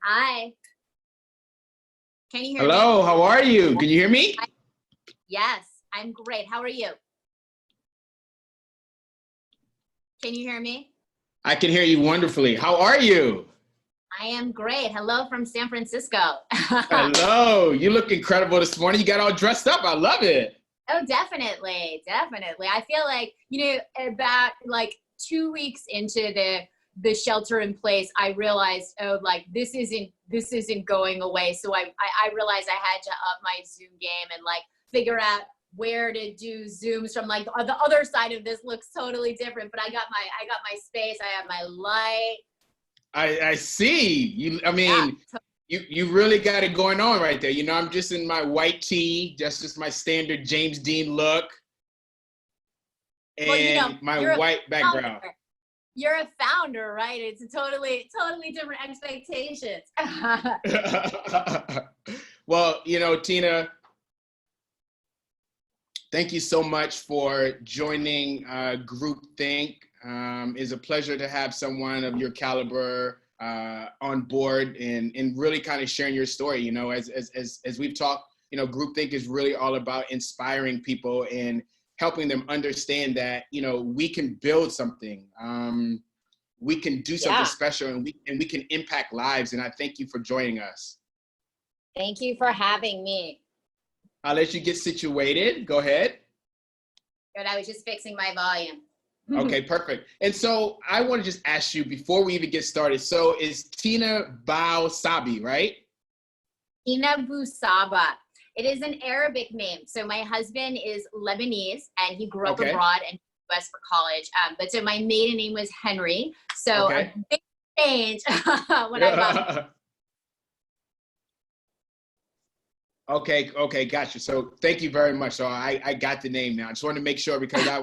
Hi. Can you hear me? Hello, how are you? Can you hear me? Yes, I'm great. How are you? Can you hear me? I can hear you wonderfully. How are you? I am great. Hello from San Francisco. Hello, you look incredible this morning. You got all dressed up. I love it. Oh, definitely. Definitely. I feel like, about like 2 weeks into the shelter in place, I realized, oh, like this isn't going away. So I realized I had to up my Zoom game and like figure out where to do Zooms from. Like the other side of this looks totally different, but I got my space. I have my light. I see. You I Yeah. mean, you really got it going on right there. You know, I'm just in my white tee, just my standard James Dean look Well, and my you're a white background. founder. You're a founder, right? It's a totally different expectations. Well, Tina, thank you so much for joining groupTHINK. It's a pleasure to have someone of your caliber on board and really kind of sharing your story. You know, as we've talked, groupTHINK is really all about inspiring people and helping them understand that, we can build something. We can do something special and we can impact lives. And I thank you for joining us. Thank you for having me. I'll let you get situated. Go ahead. Good. I was just fixing my volume. Okay, perfect. And so I want to just ask you before we even get started. So is Tina Bou-Saba, right? Tina Bou-Saba. It is an Arabic name. So my husband is Lebanese and he grew up abroad in the US for college. But so my maiden name was Henry. So a big change when I got. Okay, gotcha. So thank you very much. So I got the name now. I just wanted to make sure because I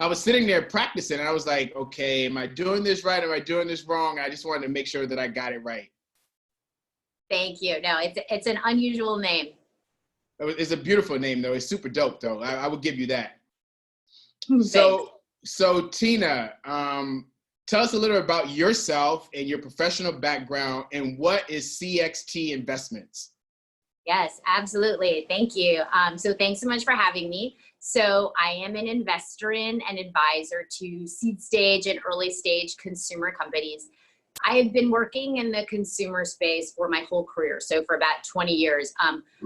was sitting there practicing and I was like, okay, am I doing this right? Am I doing this wrong? I just wanted to make sure that I got it right. Thank you. No, it's an unusual name. It's a beautiful name though. It's super dope though. I would give you that. So Tina, tell us a little about yourself and your professional background and what is CXT Investments? Yes, absolutely. Thank you. So thanks so much for having me. So I am an investor in and advisor to seed stage and early stage consumer companies. I have been working in the consumer space for my whole career. So for about 20 years,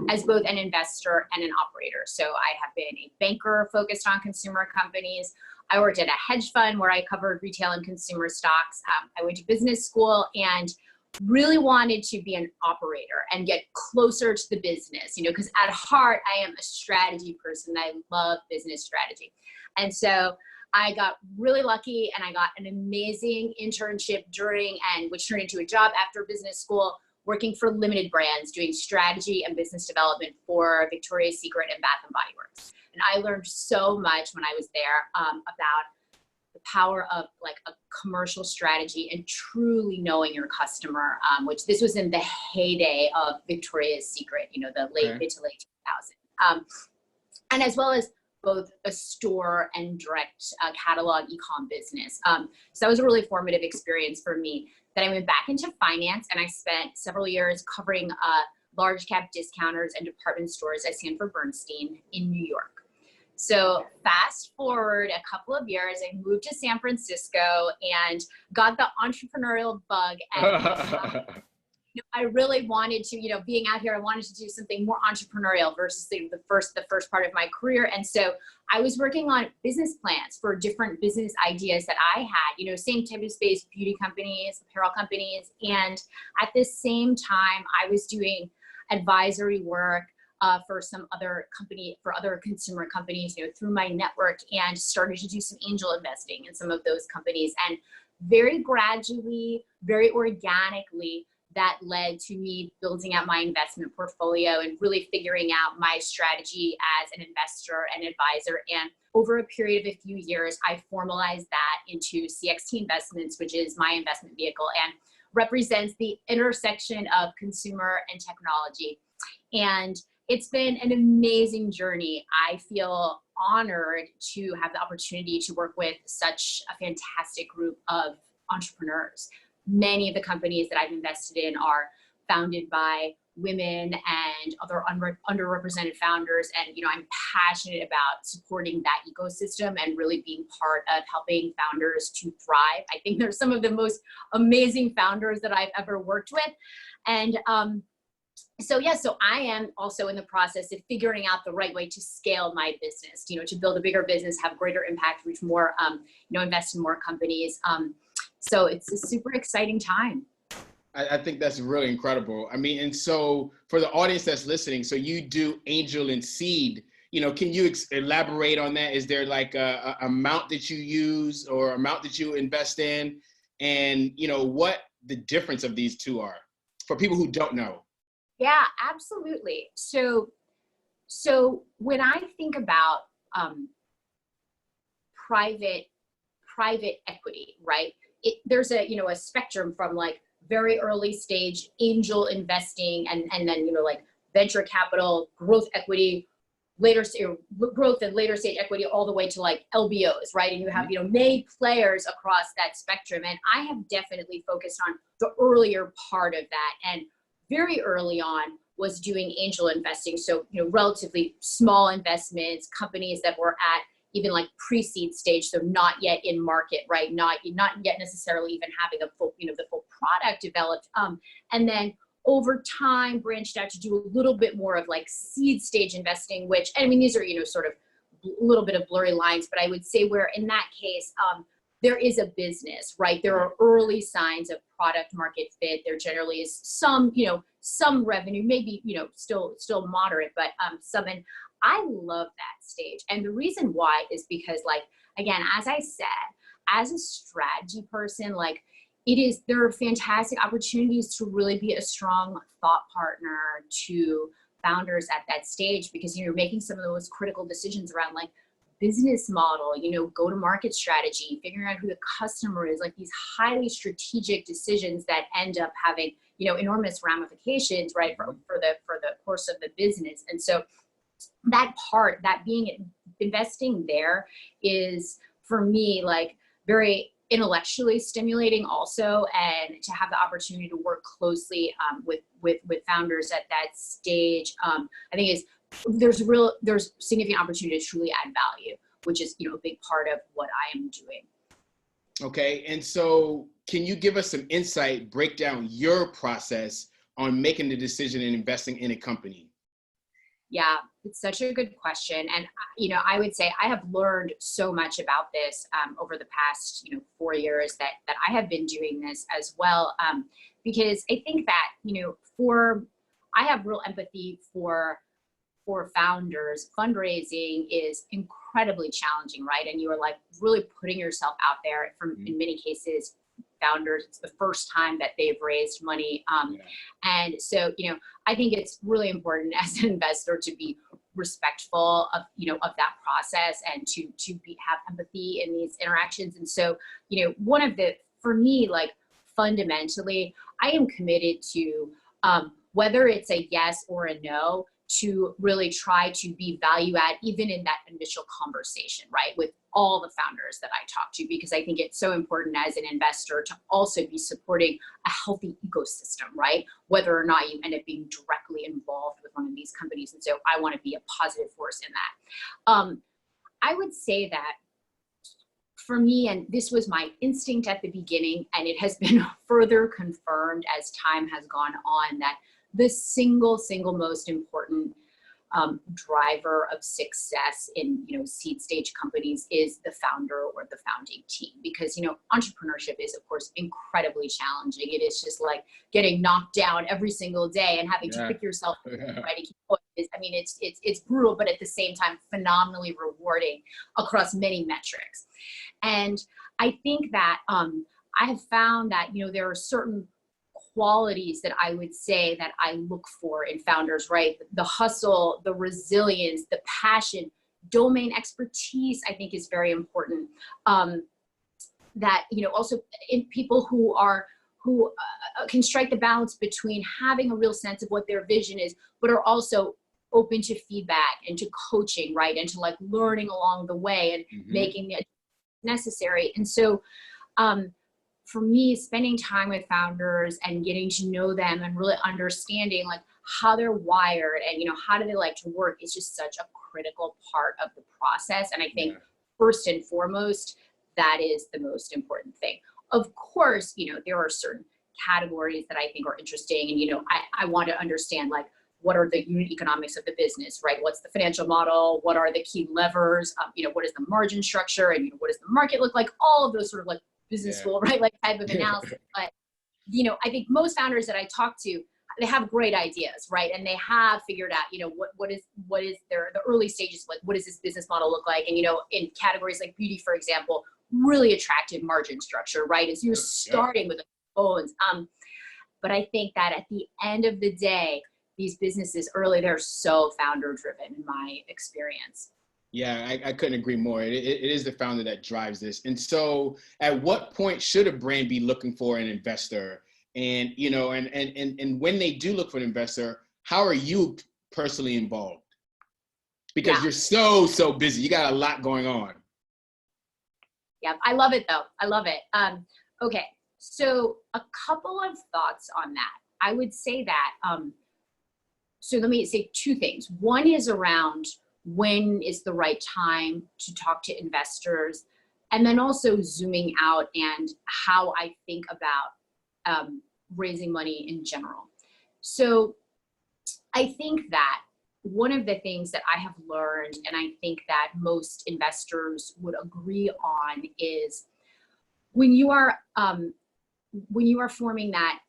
as both an investor and an operator. So I have been a banker focused on consumer companies. I worked at a hedge fund where I covered retail and consumer stocks. I went to business school and really wanted to be an operator and get closer to the business, because at heart, I am a strategy person. I love business strategy. And so I got really lucky and I got an amazing internship which turned into a job after business school, working for limited brands, doing strategy and business development for Victoria's Secret and Bath & Body Works. And I learned so much when I was there about the power of like a commercial strategy and truly knowing your customer, which this was in the heyday of Victoria's Secret, the mid to late 2000s. And as well as both a store and direct catalog e-com business. So that was a really formative experience for me. Then I went back into finance and I spent several years covering large cap discounters and department stores at Sanford Bernstein in New York. So fast forward a couple of years, I moved to San Francisco and got the entrepreneurial bug. And I really wanted to, being out here, I wanted to do something more entrepreneurial versus the first part of my career. And so I was working on business plans for different business ideas that I had, same type of space, beauty companies, apparel companies. And at the same time, I was doing advisory work for some other other consumer companies, through my network, and started to do some angel investing in some of those companies. And very gradually, very organically, that led to me building out my investment portfolio and really figuring out my strategy as an investor and advisor. And over a period of a few years, I formalized that into CXT Investments, which is my investment vehicle and represents the intersection of consumer and technology. And it's been an amazing journey. I feel honored to have the opportunity to work with such a fantastic group of entrepreneurs. many of the companies that I've invested in are founded by women and other underrepresented founders. And, I'm passionate about supporting that ecosystem and really being part of helping founders to thrive. I think they're some of the most amazing founders that I've ever worked with. And, so I am also in the process of figuring out the right way to scale my business, to build a bigger business, have greater impact, reach more, invest in more companies. So it's a super exciting time. I think that's really incredible. I mean, and so for the audience that's listening, so you do angel and seed, can you elaborate on that? Is there like a amount that you use or amount that you invest in? And, what the difference of these two are for people who don't know? Yeah, absolutely. So when I think about private equity, right? There's a spectrum from like very early stage angel investing and then, like venture capital, growth equity, growth and later stage equity, all the way to like LBOs, right? And you have, many players across that spectrum. And I have definitely focused on the earlier part of that. And very early on was doing angel investing. So, relatively small investments, companies that were at even like pre-seed stage, so not yet in market, right? Not yet necessarily even having a full, the full product developed. And then over time branched out to do a little bit more of like seed stage investing, which, I mean, these are, sort of a little bit of blurry lines, but I would say where in that case, there is a business, right? There are early signs of product market fit. There generally is some, some revenue, maybe, still moderate, but some. And I love that stage. And the reason why is because, like, again, as I said, as a strategy person, like there are fantastic opportunities to really be a strong thought partner to founders at that stage, because you're making some of those critical decisions around like business model, go to market strategy, figuring out who the customer is, like these highly strategic decisions that end up having, enormous ramifications, right, for the course of the business. And so that part, that being investing there is for me like very intellectually stimulating also, and to have the opportunity to work closely with founders at that stage, I think there's significant opportunity to truly add value, which is, a big part of what I am doing. Okay. And so can you give us some insight, break down your process on making the decision and investing in a company? Yeah, it's such a good question. And, I would say I have learned so much about this over the past, 4 years that I have been doing this as well. Because I think that, I have real empathy for founders. Fundraising is incredibly challenging, right? And you are like really putting yourself out there. In many cases, founders, it's the first time that they've raised money. And so, I think it's really important as an investor to be respectful of, of that process and to have empathy in these interactions. And so, for me, like fundamentally, I am committed to, whether it's a yes or a no, to really try to be value add even in that initial conversation, right, with all the founders that I talk to, because I think it's so important as an investor to also be supporting a healthy ecosystem, right, whether or not you end up being directly involved with one of these companies. And so I want to be a positive force in that. I would say that for me, and this was my instinct at the beginning, and it has been further confirmed as time has gone on, that the single most important driver of success in seed stage companies is the founder or the founding team, because entrepreneurship is of course incredibly challenging. It is just like getting knocked down every single day and having to pick yourself up, right, to keep going. I mean, it's brutal, but at the same time phenomenally rewarding across many metrics. And I think that I have found that there are certain qualities that I would say that I look for in founders, right? The hustle, the resilience, the passion, domain expertise, I think is very important. That, also in people who can strike the balance between having a real sense of what their vision is, but are also open to feedback and to coaching, right? And to like learning along the way and making it necessary. And so, for me, spending time with founders and getting to know them and really understanding like how they're wired and, you know, how do they like to work is just such a critical part of the process. And I think first and foremost, that is the most important thing. Of course, you know, there are certain categories that I think are interesting. And, you know, I want to understand like, what are the unit economics of the business, right? What's the financial model? What are the key levers? You know, what is the margin structure? And, you know, what does the market look like? All of those sort of like business school, right? Like type of analysis. But, you know, I think most founders that I talk to, they have great ideas, right? And they have figured out, you know, what is the early stages, like what does this business model look like? And, you know, in categories like beauty, for example, really attractive margin structure, right? As you're starting with the phones. But I think that at the end of the day, these businesses early, they're so founder driven in my experience. Yeah, I couldn't agree more. It is the founder that drives this. And so at what point should a brand be looking for an investor? And, you know, and when they do look for an investor, how are you personally involved? Because you're so busy. You got a lot going on. Yeah, I love it though. I love it. Okay, so a couple of thoughts on that. I would say that, so let me say two things. One is around when is the right time to talk to investors, and then also zooming out and how I think about raising money in general. So I think that one of the things that I have learned, and I think that most investors would agree on, is when you are forming that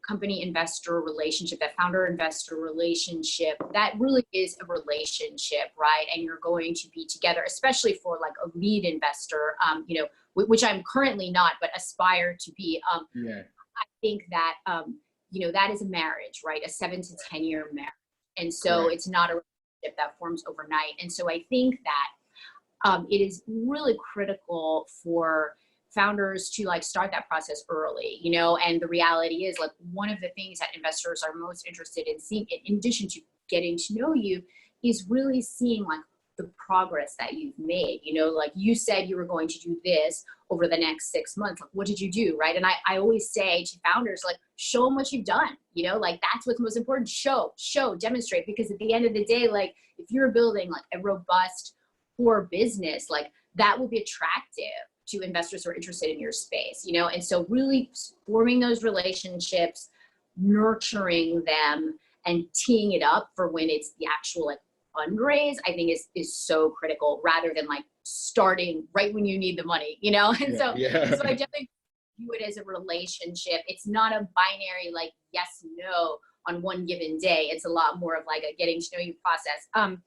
company investor relationship, that founder investor relationship, that really is a relationship, right? And you're going to be together, especially for like a lead investor, you know, which I'm currently not, but aspire to be. I think that, you know, that is a marriage, right? A 7 to 10 year marriage. And so it's not a relationship that forms overnight. And so I think that it is really critical for founders to like start that process early, you know, and the reality is like one of the things that investors are most interested in seeing, in addition to getting to know you, is really seeing like the progress that you've made. You know, like you said you were going to do this over the next 6 months. Like, what did you do, right? And I always say to founders, like, show them what you've done. You know, like that's what's most important. Show, demonstrate. Because at the end of the day, like if you're building like a robust core business, like that will be attractive to investors who are interested in your space, you know? And so really forming those relationships, nurturing them, and teeing it up for when it's the actual like fundraise, I think is so critical, rather than like starting right when you need the money, you know? And so I definitely view it as a relationship. It's not a binary like yes, no on one given day. It's a lot more of like a getting to know you process.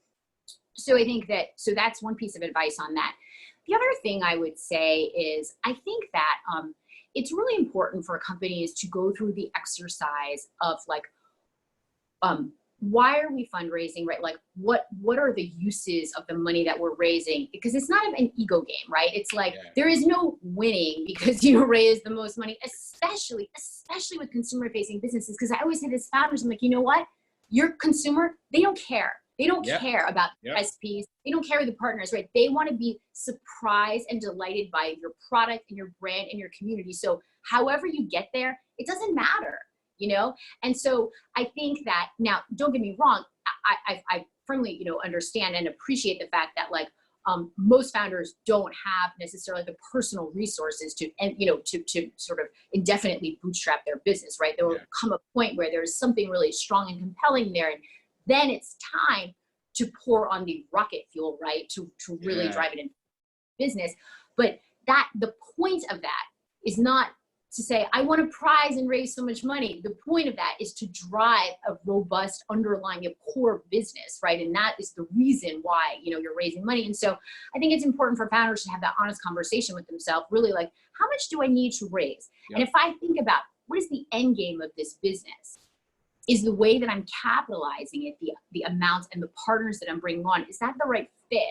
So I think that, so that's one piece of advice on that. The other thing I would say is I think that it's really important for companies to go through the exercise of like, why are we fundraising, right? Like what are the uses of the money that we're raising? Because it's not an ego game, right? It's like there is no winning because you raise the most money, especially with consumer facing businesses. Because I always say this to founders, I'm like, you know what? Your consumer, they don't care. They don't care about recipes. They don't care with the partners, right? They want to be surprised and delighted by your product and your brand and your community. So however you get there, it doesn't matter, you know? And so I think that, now, don't get me wrong, I firmly, you know, understand and appreciate the fact that like most founders don't have necessarily the personal resources to, and you know, to sort of indefinitely bootstrap their business, right? There will come a point where there's something really strong and compelling there, and then it's time to pour on the rocket fuel, right? To really drive it in business. But that the point of that is not to say, I want to prize and raise so much money. The point of that is to drive a robust underlying core business, right? And that is the reason why, you know, you're raising money. And so I think it's important for founders to have that honest conversation with themselves, really like, how much do I need to raise? And if I think about what is the end game of this business, is the way that I'm capitalizing it, the amounts and the partners that I'm bringing on, is that the right fit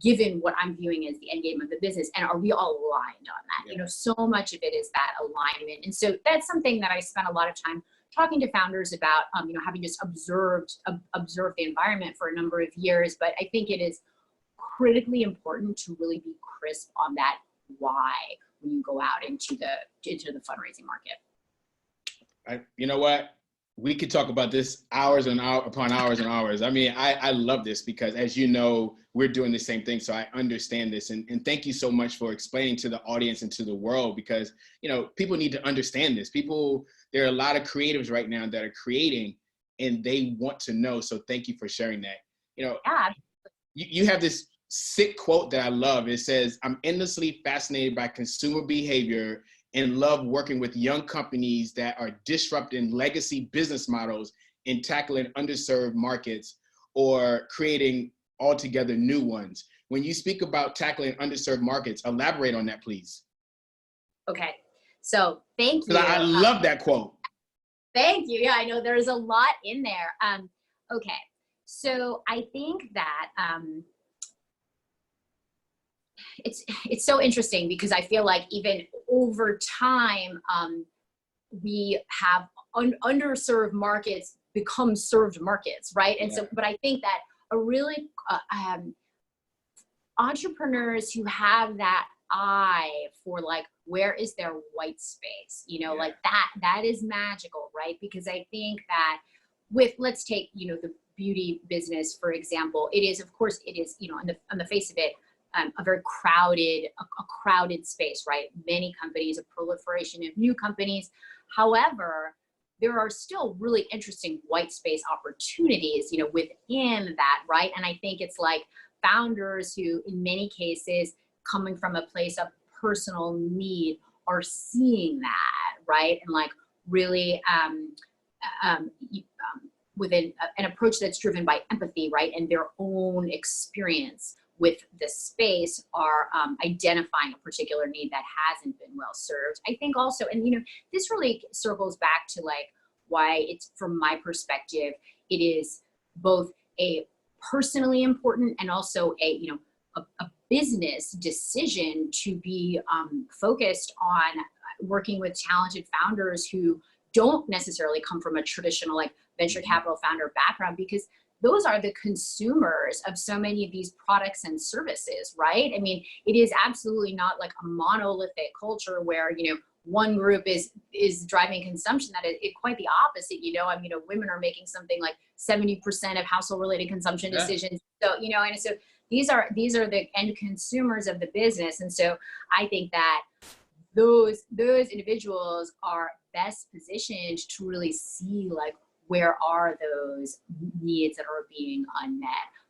given what I'm viewing as the end game of the business? And are we all aligned on that? You know, so much of it is that alignment. And so that's something that I spent a lot of time talking to founders about, you know, having just observed the environment for a number of years. But I think it is critically important to really be crisp on that why. when you go out into the fundraising market. You know what? We could talk about this hours and hours upon hours and hours. I mean, I love this because, as you know, we're doing the same thing. So I understand this. And thank you so much for explaining to the audience and to the world, because, you know, people need to understand this. There are a lot of creatives right now that are creating and they want to know. So thank you for sharing that. You know, Yeah. You have this sick quote that I love. It says, "I'm endlessly fascinated by consumer behavior and love working with young companies that are disrupting legacy business models and tackling underserved markets or creating altogether new ones." When you speak about tackling underserved markets, elaborate on that, please. Okay, so thank you. I love that quote. Thank you. Yeah, I know there's a lot in there. Okay, so I think that it's so interesting because I feel like even over time, we have underserved markets become served markets, right? And so, but I think that a really entrepreneurs who have that eye for like, where is their white space, you know, like that is magical, right? Because I think that let's take, you know, the beauty business, for example, it is, of course, it is, you know, on the face of it, a very crowded space, right? Many companies, a proliferation of new companies. However, there are still really interesting white space opportunities, you know, within that, right? And I think it's like founders who, in many cases, coming from a place of personal need, are seeing that, right? And like really with an approach that's driven by empathy, right? And their own experience with the space are identifying a particular need that hasn't been well served. I think also, and you know, this really circles back to like why it's, from my perspective, it is both a personally important and also a, you know, a business decision to be focused on working with talented founders who don't necessarily come from a traditional like venture capital founder background, because those are the consumers of so many of these products and services, right? I mean, it is absolutely not like a monolithic culture where, you know, one group is driving consumption. That is quite the opposite, you know. I mean, you know, women are making something like 70% of household related consumption decisions. So, you know, and so these are the end consumers of the business. And so I think that those individuals are best positioned to really see like, where are those needs that are being unmet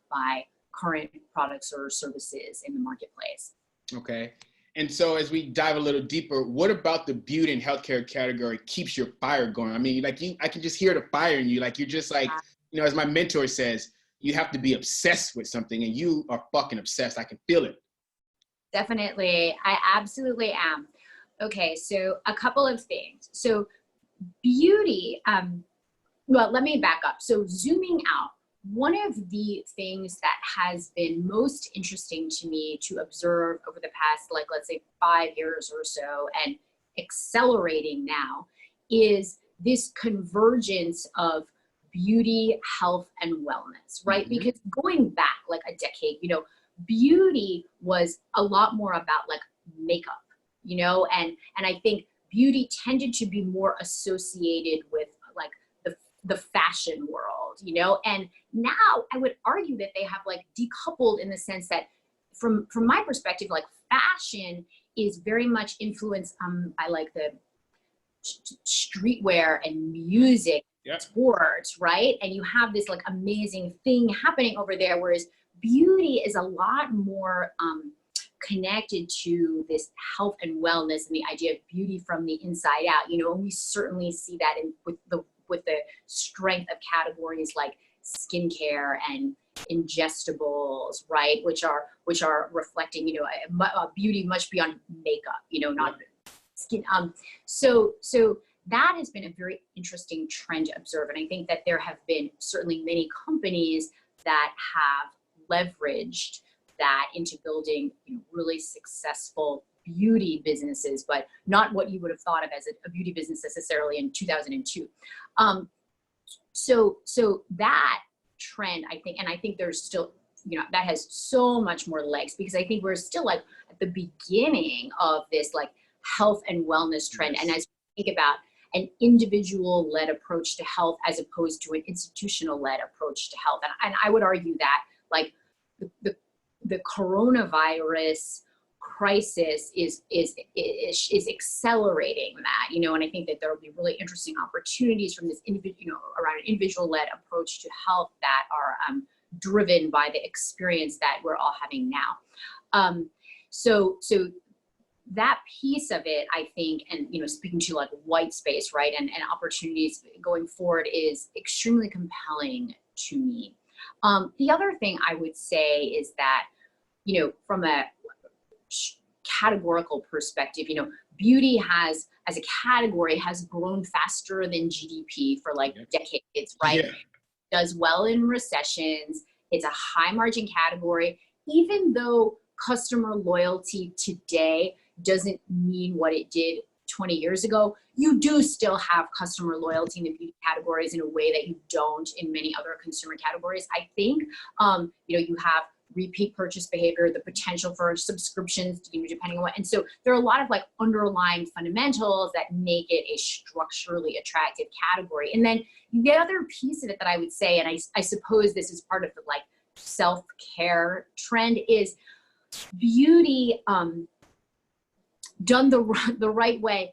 by current products or services in the marketplace? Okay. And so as we dive a little deeper, what about the beauty and healthcare category keeps your fire going? I mean, like I can just hear the fire in you. Like you're just like, you know, as my mentor says, you have to be obsessed with something, and you are fucking obsessed. I can feel it. Definitely. I absolutely am. Okay. So a couple of things. So beauty, well, let me back up. So zooming out, one of the things that has been most interesting to me to observe over the past, like, let's say 5 years or so, and accelerating now, is this convergence of beauty, health, and wellness, right? Mm-hmm. Because going back like a decade, you know, beauty was a lot more about like makeup, you know, and I think beauty tended to be more associated with like the fashion world, you know, and now I would argue that they have like decoupled in the sense that from my perspective, like fashion is very much influenced by like the streetwear and music, sports, right? And you have this like amazing thing happening over there, whereas beauty is a lot more connected to this health and wellness and the idea of beauty from the inside out, you know, and we certainly see that with the strength of categories like skincare and ingestibles, right? Which are reflecting, you know, a beauty much beyond makeup, you know, not skin. So that has been a very interesting trend to observe. And I think that there have been certainly many companies that have leveraged that into building, you know, really successful beauty businesses, but not what you would have thought of as a beauty business necessarily in 2002. So that trend, I think there's still, you know, that has so much more legs, because I think we're still like at the beginning of this like health and wellness trend. Yes. And as we think about an individual-led approach to health as opposed to an institutional-led approach to health. And I would argue that like the coronavirus crisis is accelerating that, you know, and I think that there will be really interesting opportunities from this around an individual-led approach to health that are driven by the experience that we're all having now. So that piece of it, I think, and, you know, speaking to like white space, right, and opportunities going forward is extremely compelling to me. The other thing I would say is that, you know, from a categorical perspective, you know, beauty has, as a category, has grown faster than GDP for like decades, right? Yeah. Does well in recessions. It's a high margin category, even though customer loyalty today doesn't mean what it did 20 years ago. You do still have customer loyalty in the beauty categories in a way that you don't in many other consumer categories. I think, you know, you have repeat purchase behavior, the potential for subscriptions, you know, depending on what. And so there are a lot of like underlying fundamentals that make it a structurally attractive category. And then the other piece of it that I would say, and I suppose this is part of the like self-care trend, is beauty done the right way.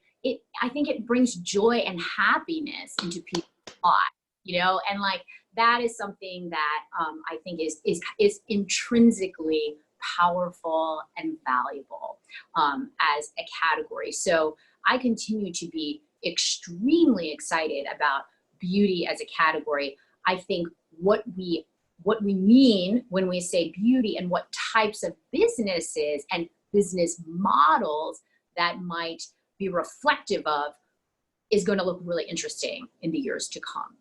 I think it brings joy and happiness into people's lives, you know, and like that is something that I think is intrinsically powerful and valuable as a category. So I continue to be extremely excited about beauty as a category. I think what we mean when we say beauty and what types of businesses and business models that might be reflective of is going to look really interesting in the years to come.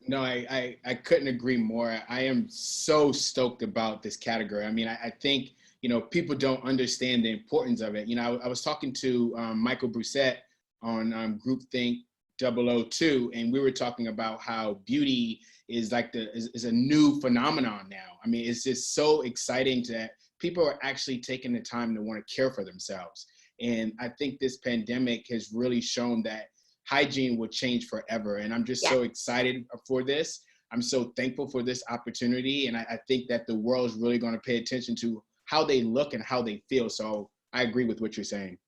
No, I couldn't agree more. I am so stoked about this category. I mean, I think, you know, people don't understand the importance of it. You know, I was talking to Michael Brissett on groupTHINK 002, and we were talking about how beauty is like is a new phenomenon now. I mean, it's just so exciting that people are actually taking the time to want to care for themselves. And I think this pandemic has really shown that hygiene will change forever. And I'm just so excited for this. I'm so thankful for this opportunity. And I think that the world is really going to pay attention to how they look and how they feel. So I agree with what you're saying.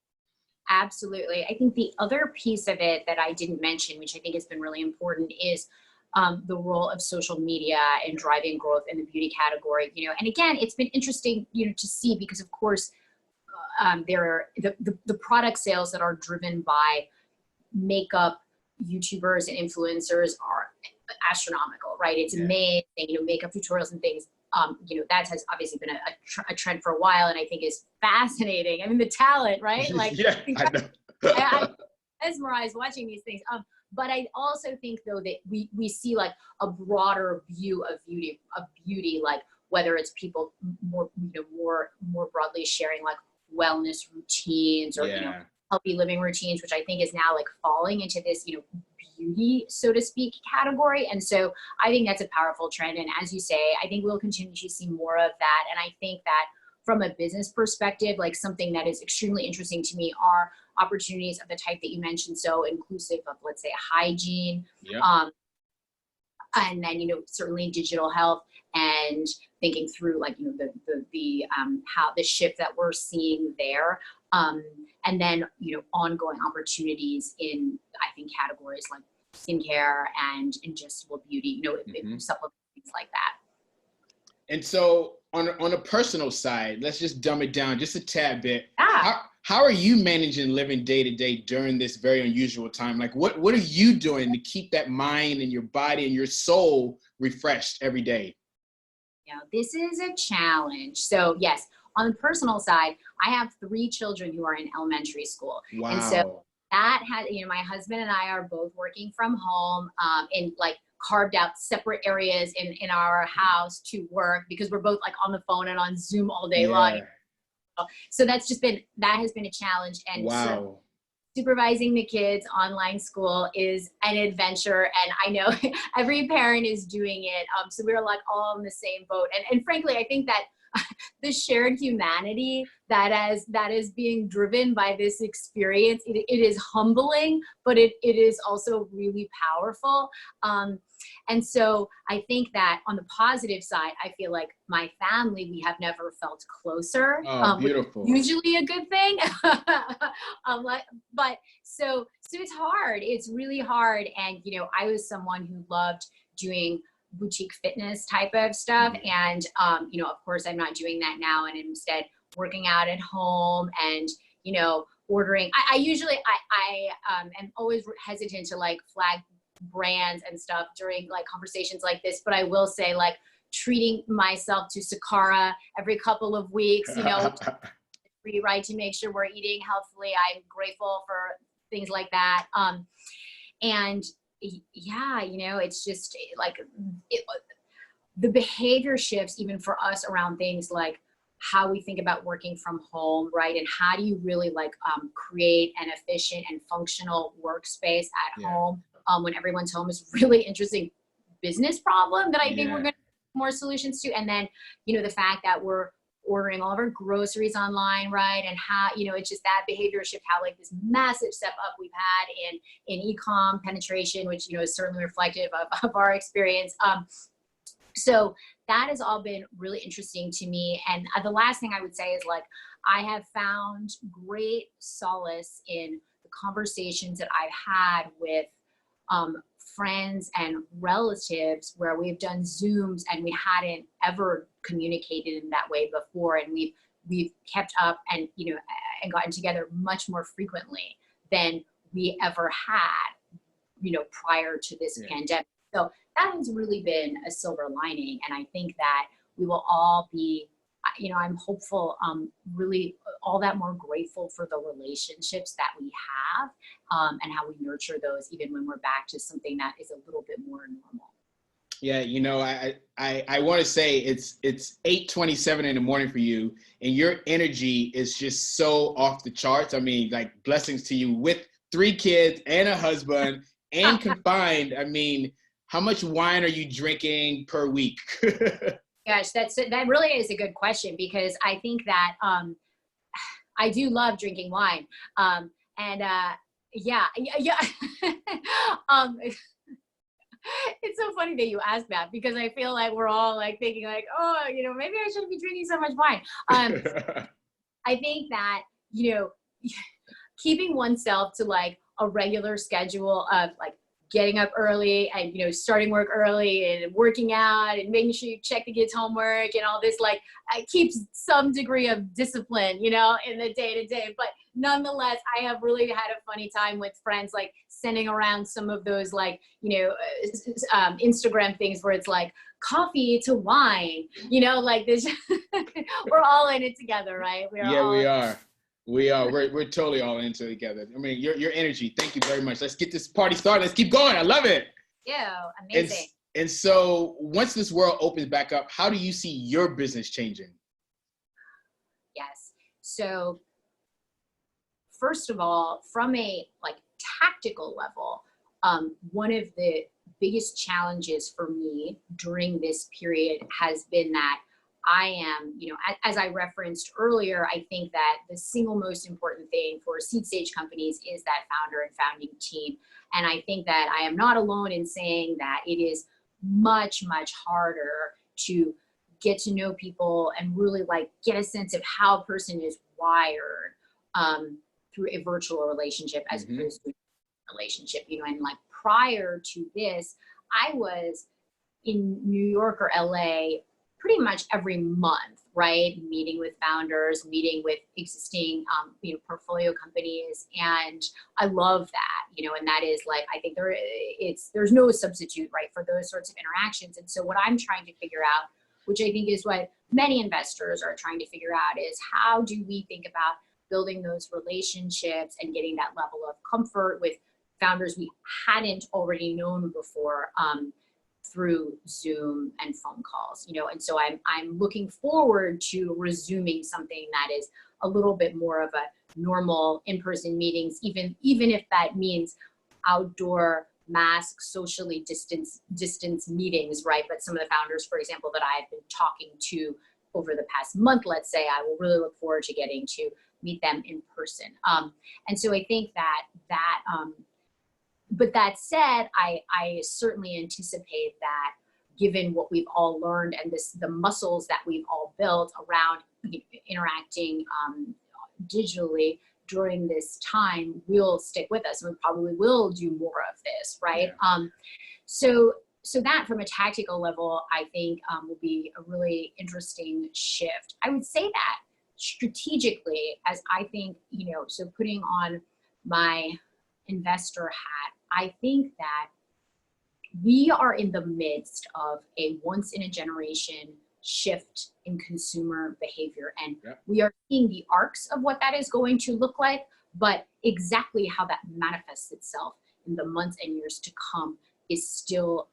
Absolutely. I think the other piece of it that I didn't mention, which I think has been really important, is the role of social media in driving growth in the beauty category. You know, and again, it's been interesting, you know, to see, because of course, there are the product sales that are driven by makeup YouTubers and influencers are astronomical, right? It's amazing, you know, makeup tutorials and things. You know, that has obviously been a trend for a while, and I think is fascinating. I mean, the talent, right? Like, I know. I'm mesmerized watching these things. But I also think, though, that we see like a broader view of beauty, like whether it's people more broadly sharing like wellness routines or you know, healthy living routines, which I think is now like falling into this, you know, beauty, so to speak, category. And so I think that's a powerful trend. And as you say, I think we'll continue to see more of that. And I think that from a business perspective, like something that is extremely interesting to me are opportunities of the type that you mentioned. So inclusive of, let's say, hygiene, and then, you know, certainly digital health, and thinking through like, you know, the how the shift that we're seeing there. And then, you know, ongoing opportunities in, I think, categories like skincare and ingestible beauty, you know, supplements, things like that. And so on a personal side, let's just dumb it down just a tad bit. How are you managing living day to day during this very unusual time? Like what are you doing to keep that mind and your body and your soul refreshed every day? You know, this is a challenge. So yes, on the personal side, I have 3 children who are in elementary school. Wow. And so that has, you know, my husband and I are both working from home in like carved out separate areas in our house to work, because we're both like on the phone and on Zoom all day long. So that has been a challenge. And so supervising the kids online school is an adventure. And I know every parent is doing it. So we're like all in the same boat. And frankly, I think that the shared humanity that is being driven by this experience. It is humbling, but it is also really powerful. And so I think that on the positive side, I feel like my family, we have never felt closer. Oh, beautiful. Usually a good thing. But so it's hard. It's really hard. And, you know, I was someone who loved doing boutique fitness type of stuff. And, you know, of course I'm not doing that now, and instead working out at home and, you know, ordering. I usually, am always hesitant to like flag brands and stuff during like conversations like this, but I will say, like, treating myself to Sakara every couple of weeks, you know, free, right, to make sure we're eating healthfully. I'm grateful for things like that. And yeah, you know, it's just like the behavior shifts even for us around things like how we think about working from home, right? And how do you really like create an efficient and functional workspace at home when everyone's home is really interesting business problem that I think we're going to more solutions to. And then, you know, the fact that we're ordering all of our groceries online, right? And how, you know, it's just that behavior shift, how like this massive step up we've had in e-com penetration, which, you know, is certainly reflective of our experience. So that has all been really interesting to me. And the last thing I would say is, like, I have found great solace in the conversations that I've had with friends and relatives where we've done Zooms and we hadn't ever communicated in that way before. And we've kept up and, you know, and gotten together much more frequently than we ever had, you know, prior to this pandemic. So that has really been a silver lining. And I think that we will all be, you know, I'm hopeful, really all that more grateful for the relationships that we have, and how we nurture those even when we're back to something that is a little bit more normal. Yeah, you know, I want to say it's 8:27 in the morning for you, and your energy is just so off the charts. I mean, like, blessings to you with 3 kids and a husband and confined. I mean, how much wine are you drinking per week? Gosh, that really is a good question, because I think that I do love drinking wine, yeah. It's so funny that you asked that, because I feel like we're all like thinking like, oh, you know, maybe I shouldn't be drinking so much wine. I think that, you know, keeping oneself to like a regular schedule of like getting up early and, you know, starting work early and working out and making sure you check the kids' homework and all this, like, it keeps some degree of discipline, you know, in the day to day. But nonetheless, I have really had a funny time with friends, like sending around some of those, like, you know, Instagram things where it's like coffee to wine, you know, like this. We're all in it together, right? We are. We're totally all into it together. I mean, your energy. Thank you very much. Let's get this party started. Let's keep going. I love it. Yeah, amazing. And so once this world opens back up, how do you see your business changing? Yes. So first of all, from a like tactical level, one of the biggest challenges for me during this period has been that I am, you know, as I referenced earlier, I think that the single most important thing for seed stage companies is that founder and founding team. And I think that I am not alone in saying that it is much, much harder to get to know people and really like get a sense of how a person is wired through a virtual relationship as opposed to a relationship, you know. And like prior to this, I was in New York or LA pretty much every month, right? Meeting with founders, meeting with existing, you know, portfolio companies. And I love that, you know, and that is like, I think there's no substitute, right, for those sorts of interactions. And so what I'm trying to figure out, which I think is what many investors are trying to figure out, is how do we think about building those relationships and getting that level of comfort with founders we hadn't already known before, through Zoom and phone calls, you know. And so I'm looking forward to resuming something that is a little bit more of a normal in-person meetings, even if that means outdoor mask, socially distance meetings, right? But some of the founders, for example, that I've been talking to over the past month, let's say, I will really look forward to getting to meet them in person. And so I think but that said, I certainly anticipate that given what we've all learned and the muscles that we've all built around interacting digitally during this time will stick with us, and we probably will do more of this, right? Yeah. So that from a tactical level, I think will be a really interesting shift. I would say that strategically, as I think, so putting on my investor hat, I think that we are in the midst of a once in a generation shift in consumer behavior. And we are seeing the arcs of what that is going to look like, but exactly how that manifests itself in the months and years to come is still,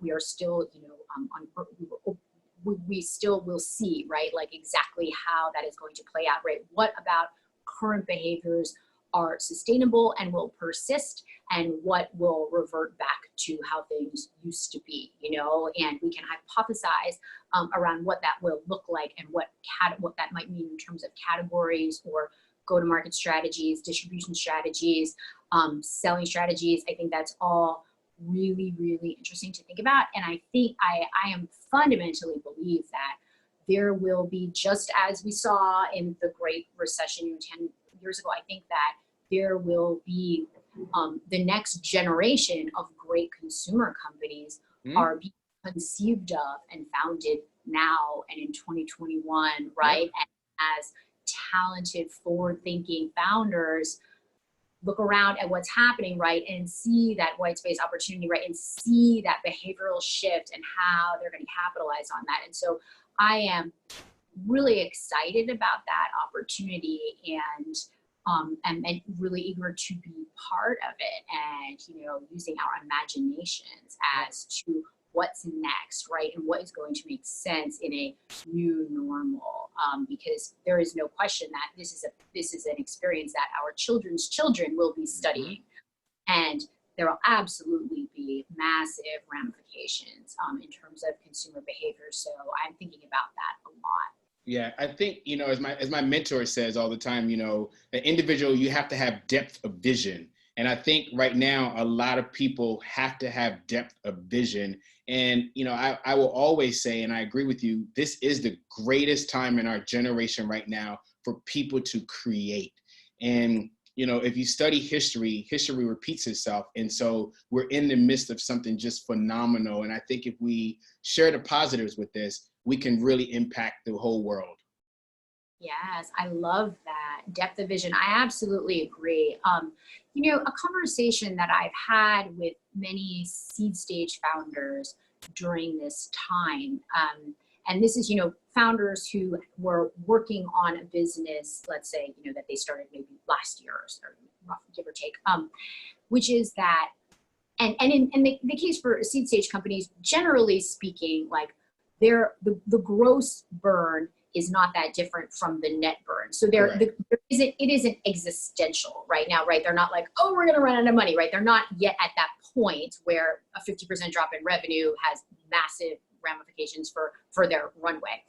we still will see, right? Like exactly how that is going to play out, right? What about current behaviors are sustainable and will persist, and what will revert back to how things used to be, and we can hypothesize around what that will look like and what that might mean in terms of categories or go-to-market strategies, distribution strategies, selling strategies. I think that's all really, really interesting to think about. And I think I am fundamentally believe that there will be, just as we saw in the Great Recession 10 years ago, I think that there will be the next generation of great consumer companies are being conceived of and founded now and in 2021, right? And as talented, forward-thinking founders look around at what's happening, right, and see that white space opportunity, right, and see that behavioral shift and how they're going to capitalize on that. And so I am really excited about that opportunity and really eager to be part of it, and using our imaginations as to what's next, right, and what is going to make sense in a new normal, because there is no question that this is an experience that our children's children will be studying, and there will absolutely be massive ramifications in terms of consumer behavior. So I'm thinking about that a lot. Yeah, I think, as my mentor says all the time, an individual, you have to have depth of vision. And I think right now, a lot of people have to have depth of vision. And, I will always say, and I agree with you, this is the greatest time in our generation right now for people to create. And, if you study history, history repeats itself. And so we're in the midst of something just phenomenal. And I think if we share the positives with this, we can really impact the whole world. Yes, I love that depth of vision. I absolutely agree. A conversation that I've had with many seed stage founders during this time, and this is, founders who were working on a business, let's say, that they started maybe last year or give or take, which is that, and in the case for seed stage companies, generally speaking, like the gross burn is not that different from the net burn. So it isn't existential right now, right? They're not like, oh, we're going to run out of money, right? They're not yet at that point where a 50% drop in revenue has massive ramifications for their runway.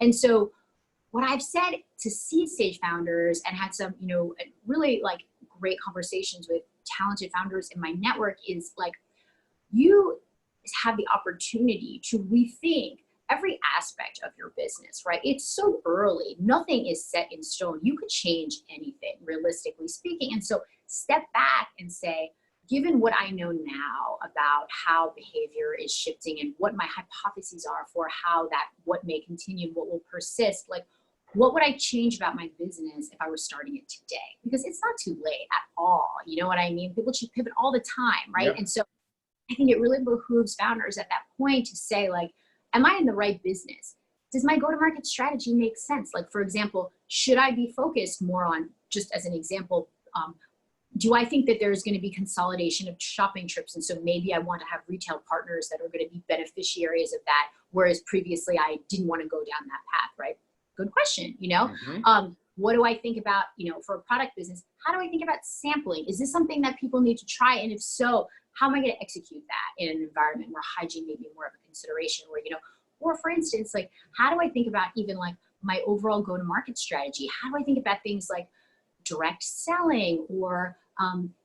And so what I've said to seed stage founders, and had some, really like great conversations with talented founders in my network, is like, you have the opportunity to rethink every aspect of your business, right? It's so early. Nothing is set in stone. You could change anything, realistically speaking. And so step back and say, given what I know now about how behavior is shifting and what my hypotheses are for how what may continue, what will persist, like, what would I change about my business if I were starting it today? Because it's not too late at all. You know what I mean? People should pivot all the time, right? Yep. And so I think it really behooves founders at that point to say, like, am I in the right business? Does my go-to-market strategy make sense? Like, for example, should I be focused more on, just as an example, do I think that there's going to be consolidation of shopping trips? And so maybe I want to have retail partners that are going to be beneficiaries of that, whereas previously I didn't want to go down that path, right? Good question, What do I think about, for a product business, how do I think about sampling? Is this something that people need to try? And if so, how am I going to execute that in an environment where hygiene may be more of a consideration, or for instance, like, how do I think about even like my overall go-to-market strategy? How do I think about things like direct selling or,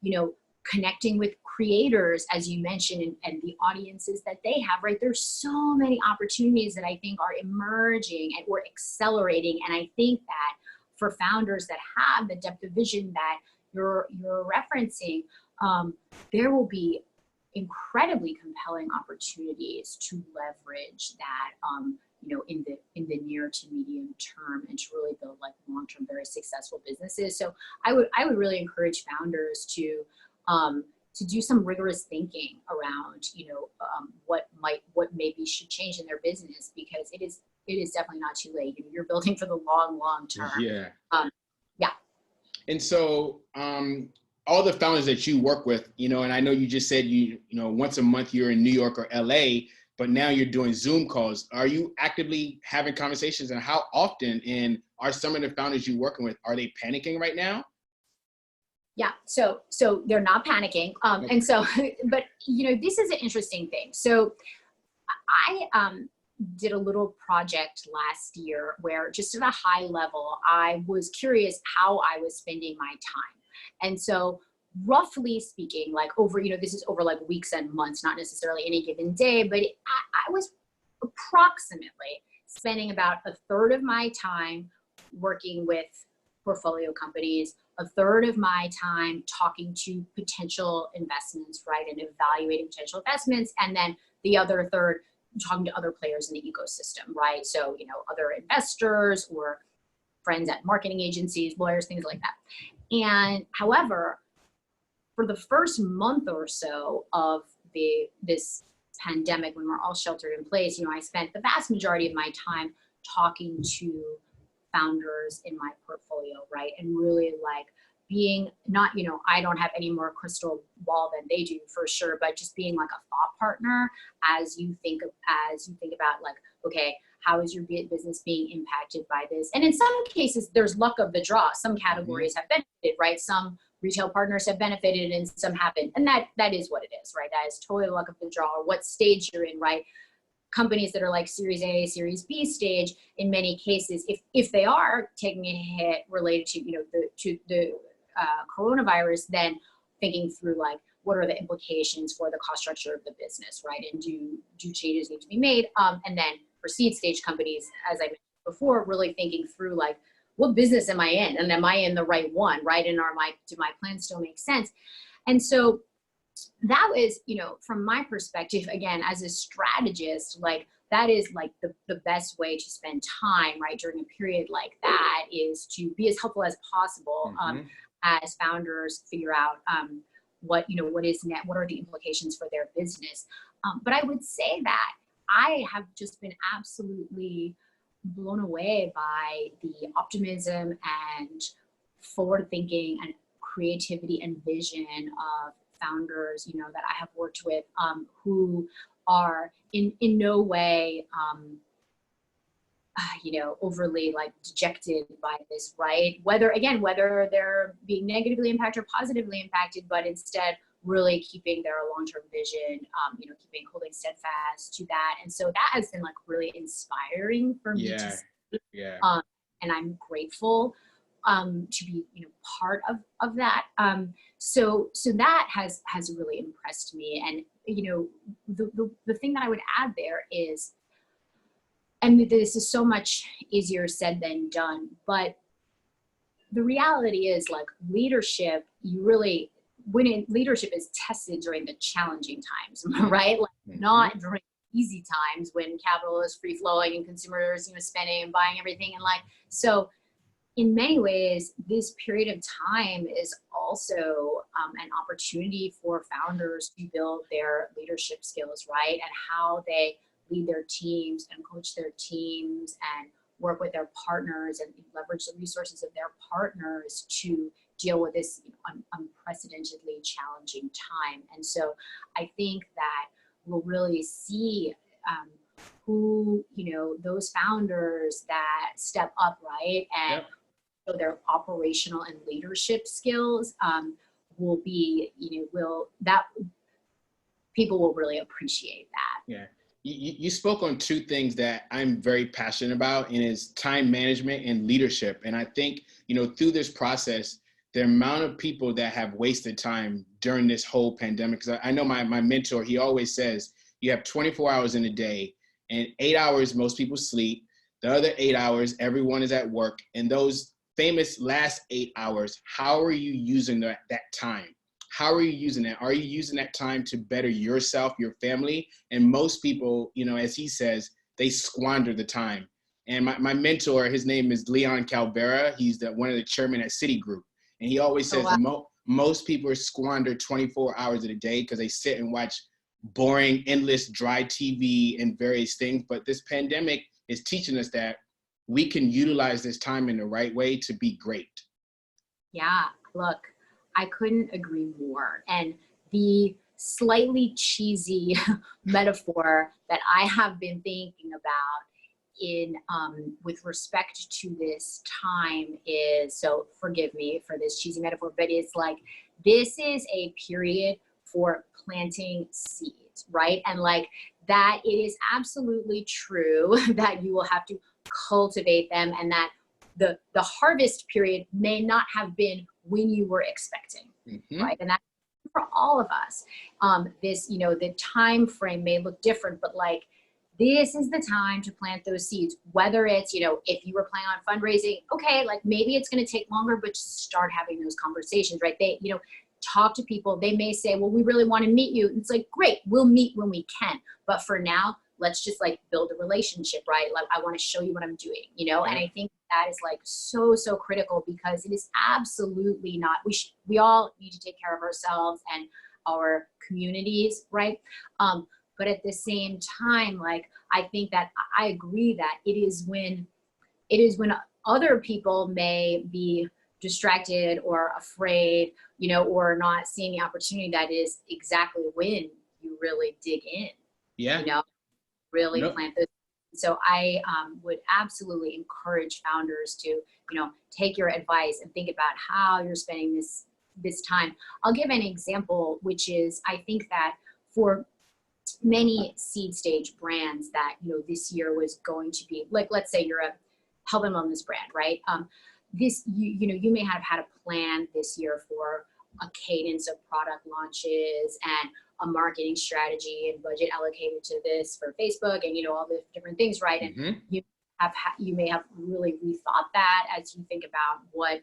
you know, connecting with creators, as you mentioned, and the audiences that they have, right? There's so many opportunities that I think are emerging and or accelerating. And I think that for founders that have the depth of vision that you're referencing, there will be incredibly compelling opportunities to leverage that, you know, in the near to medium term, and to really build like long-term, very successful businesses. So I would really encourage founders to do some rigorous thinking around, you know, what maybe should change in their business, because it is definitely not too late. You know, you're building for the long term. Yeah. Yeah. And so, all the founders that you work with, you know, and I know you just said you know, once a month you're in New York or LA, but now you're doing Zoom calls. Are you actively having conversations, and how often? And are some of the founders you're working with, are they panicking right now? Yeah, so they're not panicking. And so, but you know, this is an interesting thing. So I did a little project last year where, just at a high level, I was curious how I was spending my time. And so roughly speaking, like over, you know, this is over like weeks and months, not necessarily any given day, but I was approximately spending about a third of my time working with portfolio companies, a third of my time talking to potential investments, right, and evaluating potential investments, and then the other third talking to other players in the ecosystem, right? So, you know, other investors or friends at marketing agencies, lawyers, things like that. And however, for the first month or so of this pandemic, when we're all sheltered in place, you know, I spent the vast majority of my time talking to founders in my portfolio, right? And really like being not, you know, I don't have any more crystal ball than they do for sure, but just being like a thought partner as you think about like, okay, how is your business being impacted by this? And in some cases, there's luck of the draw. Some categories have benefited, right? Some retail partners have benefited and some haven't. And that is what it is, right? That is totally luck of the draw, or what stage you're in, right? Companies that are like Series A, Series B stage, in many cases, if they are taking a hit related to, you know, the coronavirus, then thinking through like, what are the implications for the cost structure of the business, right? And do changes need to be made? And then for seed stage companies, as I mentioned before, really thinking through like, what business am I in? And am I in the right one, right? And do my plans still make sense? And so that was, you know, from my perspective, again, as a strategist, like that is like the best way to spend time, right, during a period like that, is to be as helpful as possible as founders figure out what are the implications for their business. But I would say that I have just been absolutely blown away by the optimism and forward thinking and creativity and vision of founders, you know, that I have worked with, who are in no way, you know, overly like dejected by this, right? Whether they're being negatively impacted or positively impacted, but instead really keeping their long-term vision, you know, holding steadfast to that. And so that has been like really inspiring for me to see. Yeah. And I'm grateful to be, you know, part of that. So that has really impressed me. And, you know, the thing that I would add there is, and this is so much easier said than done, but the reality is like leadership, leadership is tested during the challenging times, right? Like not during easy times when capital is free flowing and consumers, you know, spending and buying everything. And like, so in many ways, this period of time is also an opportunity for founders to build their leadership skills, right? And how they lead their teams and coach their teams and work with their partners and leverage the resources of their partners to deal with this, you know, unprecedentedly challenging time. And so I think that we'll really see who, you know, those founders that step up, right? And so their operational and leadership skills will be, you know, that people will really appreciate that. Yeah. You spoke on two things that I'm very passionate about, and is time management and leadership. And I think, through this process, the amount of people that have wasted time during this whole pandemic, because I know my mentor, he always says, you have 24 hours in a day, and 8 hours, most people sleep. The other 8 hours, everyone is at work. And those famous last 8 hours, how are you using that time? How are you using that? Are you using that time to better yourself, your family? And most people, as he says, they squander the time. And my mentor, his name is Leon Calvera. He's one of the chairman at Citigroup. And he always says most people squander 24 hours of the day because they sit and watch boring, endless, dry TV and various things. But this pandemic is teaching us that we can utilize this time in the right way to be great. Yeah, look, I couldn't agree more. And the slightly cheesy metaphor that I have been thinking about with respect to this time is, so forgive me for this cheesy metaphor, but it's like, this is a period for planting seeds, right? And like that, it is absolutely true that you will have to cultivate them, and that the harvest period may not have been when you were expecting, right? And that's for all of us. The time frame may look different, but like, this is the time to plant those seeds, whether it's, if you were planning on fundraising, okay, like maybe it's going to take longer, but just start having those conversations, right? They, talk to people. They may say, well, we really want to meet you. And it's like, great, we'll meet when we can. But for now, let's just like build a relationship, right? Like, I want to show you what I'm doing, And I think that is like so critical, because it is absolutely not, we all need to take care of ourselves and our communities, right? But at the same time, like, I think that I agree that it is when other people may be distracted or afraid, or not seeing the opportunity, that is exactly when you really dig in, really plant those. So I would absolutely encourage founders to, take your advice and think about how you're spending this time. I'll give an example, which is, I think that for many seed stage brands that, this year was going to be, like, let's say you're a health and wellness brand, right? You may have had a plan this year for a cadence of product launches and a marketing strategy and budget allocated to this for Facebook and, all the different things, right? And you may have really rethought that as you think about what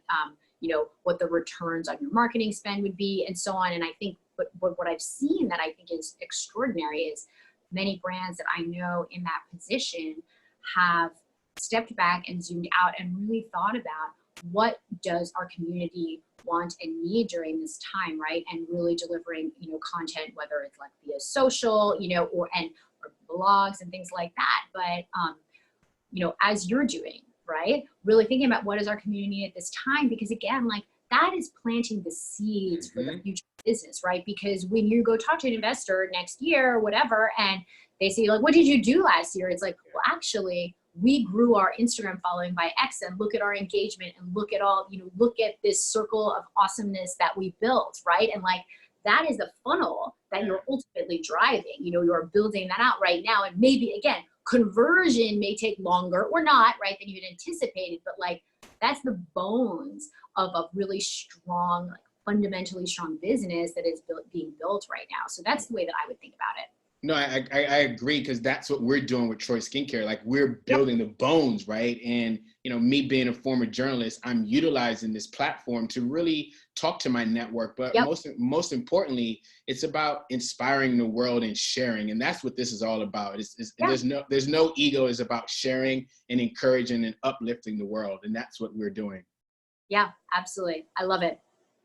the returns on your marketing spend would be, and so on. And I think what I've seen that I think is extraordinary is many brands that I know in that position have stepped back and zoomed out and really thought about, what does our community want and need during this time, right? And really delivering, content, whether it's like via social, or blogs and things like that. But, as you're doing, right? Really thinking about what is our community at this time, because again, like, that is planting the seeds for the future business, right? Because when you go talk to an investor next year or whatever, and they say, like, what did you do last year? It's like, well, actually, we grew our Instagram following by X, and look at our engagement, and look at all, look at this circle of awesomeness that we built, right? And like, that is the funnel that you're ultimately driving. You're building that out right now. And maybe, again, conversion may take longer or not, right, than you had anticipated, but like, that's the bones of a really strong, like, fundamentally strong business that is being built right now. So that's the way that I would think about it. No, I agree, because that's what we're doing with Troy Skincare. Like, we're building the bones, right? And, me being a former journalist, I'm utilizing this platform to really talk to my network. But most importantly, it's about inspiring the world and sharing. And that's what this is all about. There's no ego. It's about sharing and encouraging and uplifting the world. And that's what we're doing. Yeah, absolutely. I love it.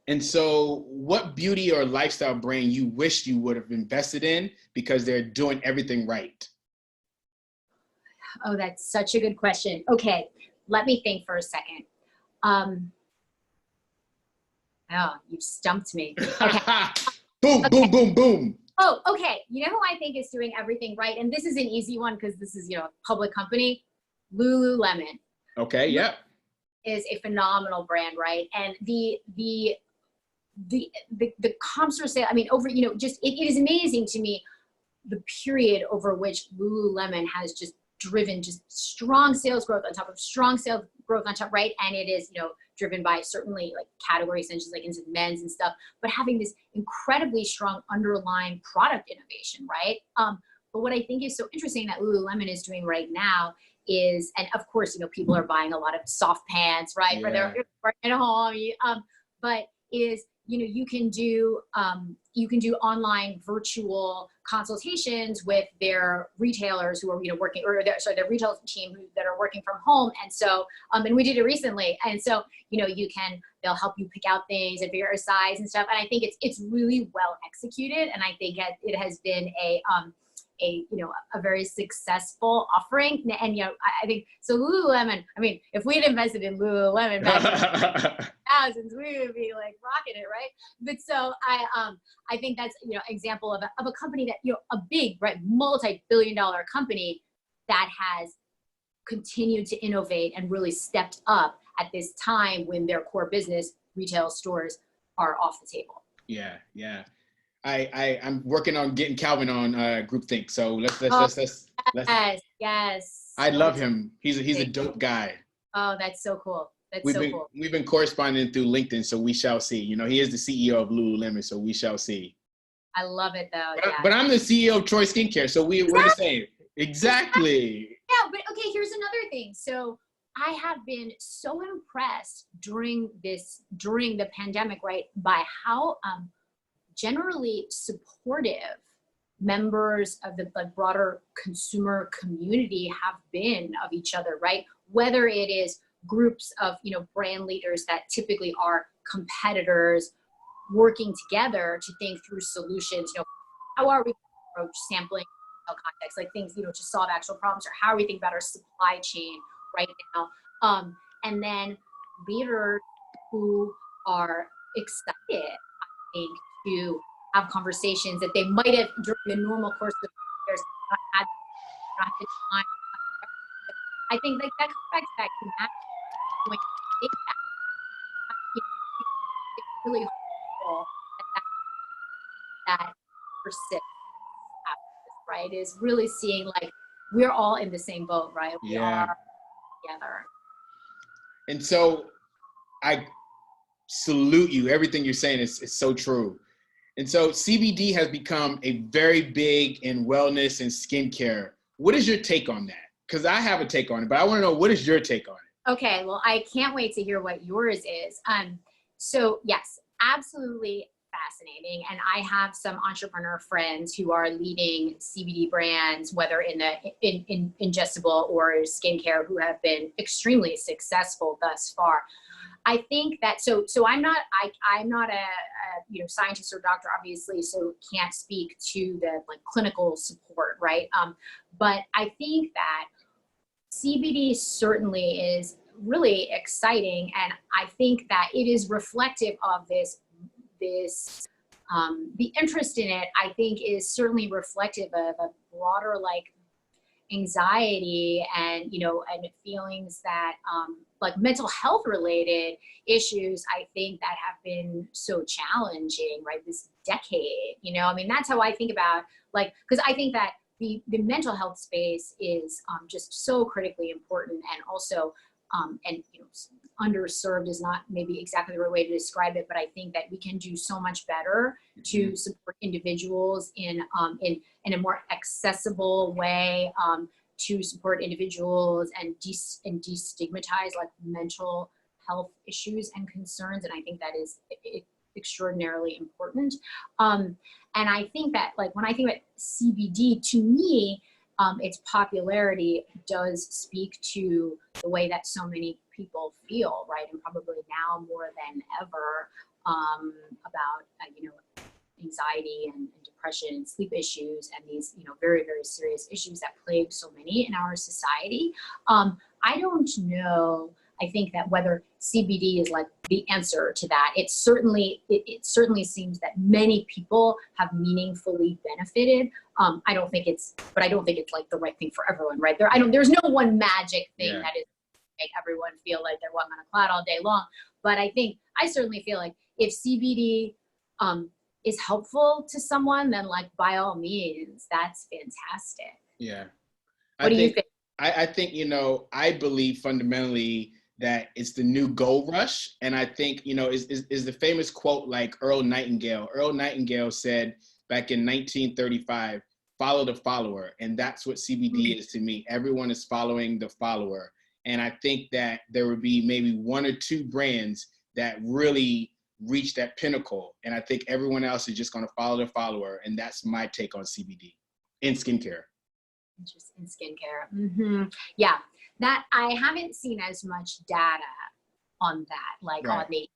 And so, what beauty or lifestyle brand you wished you would have invested in because they're doing everything right? Oh, that's such a good question. Okay, let me think for a second. Oh, you've stumped me. Okay. Boom, boom, boom, boom. Oh, okay. You know who I think is doing everything right? And this is an easy one because this is, a public company. Lululemon. Okay, yeah. Is a phenomenal brand, right? And the comps are saying, I mean, over, just, it is amazing to me the period over which Lululemon has just driven just strong sales growth on top of strong sales growth on top, right? And it is, driven by certainly like category extensions like into men's and stuff, but having this incredibly strong underlying product innovation, right? But what I think is so interesting that Lululemon is doing right now is, and of course, people are buying a lot of soft pants, right? For their work at home, but is, you can do online virtual consultations with their retailers who are, working, or their retail team that are working from home. And so, and we did it recently. And so, they'll help you pick out things and figure out size and stuff. And I think it's really well executed. And I think it has been a very successful offering. And, I think, so Lululemon, I mean, if we had invested in Lululemon back in the thousands, we would be like rocking it, right? But so I think that's, example of a company that, a big, right, multi-billion-dollar company that has continued to innovate and really stepped up at this time when their core business, retail stores, are off the table. Yeah. I'm working on getting Calvin on groupTHINK. So let's yes. I love him. He's a dope guy. Oh, that's so cool. Cool. We've been corresponding through LinkedIn, so we shall see. He is the CEO of Lululemon, so we shall see. I love it though. But I'm the CEO of Troy Skincare, so we're the same. Exactly. Yeah, but okay, here's another thing. So I have been so impressed during the pandemic, right, by how generally supportive members of the broader consumer community have been of each other, right? Whether it is groups of, brand leaders that typically are competitors working together to think through solutions, how are we going to approach sampling context, like things, to solve actual problems, or how are we thinking about our supply chain right now? And then leaders who are excited, I think, to have conversations that they might have during the normal course of years not had the time. I think like that comes back to that humanity. When you think that, it's really hopeful that persists after this, right? Is really seeing like we're all in the same boat, right? We are together. And so I salute you. Everything you're saying is so true. And so CBD has become a very big in wellness and skincare. What is your take on that? Because I have a take on it, but I want to know, what is your take on it? Okay, well, I can't wait to hear what yours is. So yes, absolutely fascinating. And I have some entrepreneur friends who are leading CBD brands, whether in ingestible or skincare, who have been extremely successful thus far. I think that so I'm not a scientist or doctor, obviously, so can't speak to the clinical support, right? But I think that CBD certainly is really exciting, and I think that it is reflective of this the interest in it, I think, is certainly reflective of a broader anxiety and and feelings that mental health related issues, I think, that have been so challenging, right, this decade. I mean, that's how I think about because I think that the mental health space is just so critically important, and also and underserved is not maybe exactly the right way to describe it, but I think that we can do so much better to support individuals in a more accessible way, to support individuals and destigmatize mental health issues and concerns. And I think that is extraordinarily important. And I think that when I think about CBD, to me, its popularity does speak to the way that so many people feel, right? And probably now more than ever, about, anxiety and depression and sleep issues and these, very, very serious issues that plague so many in our society. I don't know. I think that whether CBD is the answer to that, it certainly seems that many people have meaningfully benefited. I don't think it's the right thing for everyone, right? There's no one magic thing that is make everyone feel like they're walking on a cloud all day long. But I certainly feel like if CBD is helpful to someone, then like, by all means, that's fantastic. Yeah. What do you think? I think, I believe fundamentally that it's the new gold rush. And I think, is the famous quote like Earl Nightingale. Earl Nightingale said back in 1935, follow the follower. And that's what CBD is to me. Everyone is following the follower. And I think that there would be maybe one or two brands that really reach that pinnacle. And I think everyone else is just going to follow the follower. And that's my take on CBD in skincare. Just in skincare. Yeah, that I haven't seen as much data on that, like on the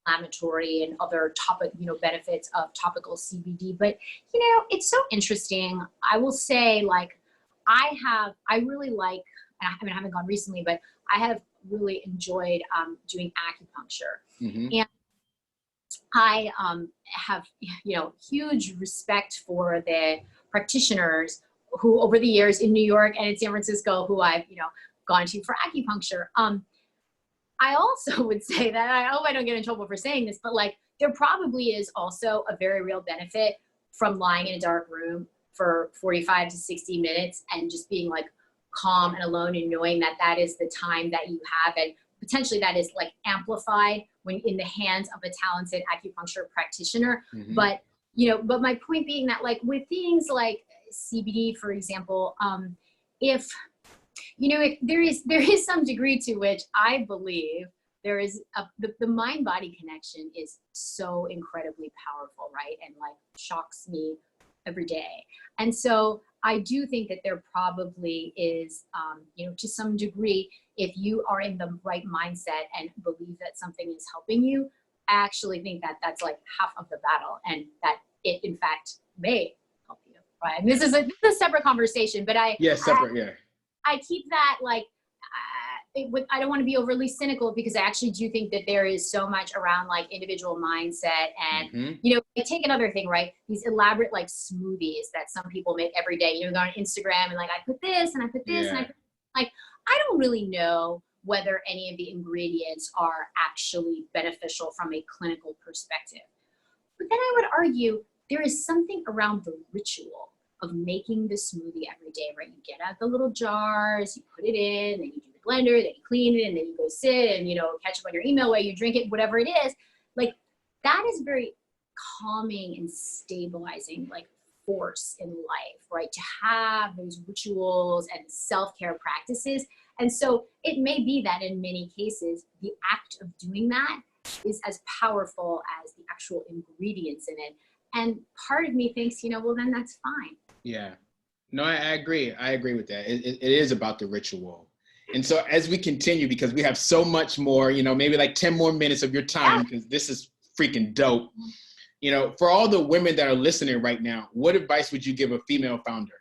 inflammatory and other benefits of topical CBD. But it's so interesting. I will say, like, I really like, and I haven't gone recently, but I have really enjoyed doing acupuncture. And I have huge respect for the practitioners who over the years in New York and in San Francisco, who I've, gone to for acupuncture. I also would say that, I hope I don't get in trouble for saying this, but like, there probably is also a very real benefit from lying in a dark room for 45 to 60 minutes and just being like calm and alone, and knowing that that is the time that you have, and potentially that is like amplified when in the hands of a talented acupuncture practitioner. But, but my point being that, like, with things like CBD, for example, if there is some degree to which I believe there is the mind-body connection is so incredibly powerful, right? And like shocks me every day. And so I do think that there probably is, to some degree, if you are in the right mindset and believe that something is helping you, I actually think that that's like half of the battle, and that it in fact may help you. Right. And this is a separate conversation, but I keep that like, I don't want to be overly cynical, because I actually do think that there is so much around like individual mindset and, take another thing, right? These elaborate like smoothies that some people make every day, go on Instagram and like, I put this and I put this and I put, like, I don't really know whether any of the ingredients are actually beneficial from a clinical perspective. But then I would argue there is something around the ritual of making the smoothie every day, right? You get out the little jars, you put it in, then you do the blender, then you clean it, and then you go sit and, catch up on your email while you drink it, whatever it is. Like, that is very calming and stabilizing, like, force in life, right? To have those rituals and self-care practices. And so it may be that in many cases, the act of doing that is as powerful as the actual ingredients in it. And part of me thinks, well, then that's fine. Yeah. No, I agree. I agree with that. It is about the ritual. And so as we continue, because we have so much more, maybe like 10 more minutes of your time, because this is freaking dope. For all the women that are listening right now, what advice would you give a female founder?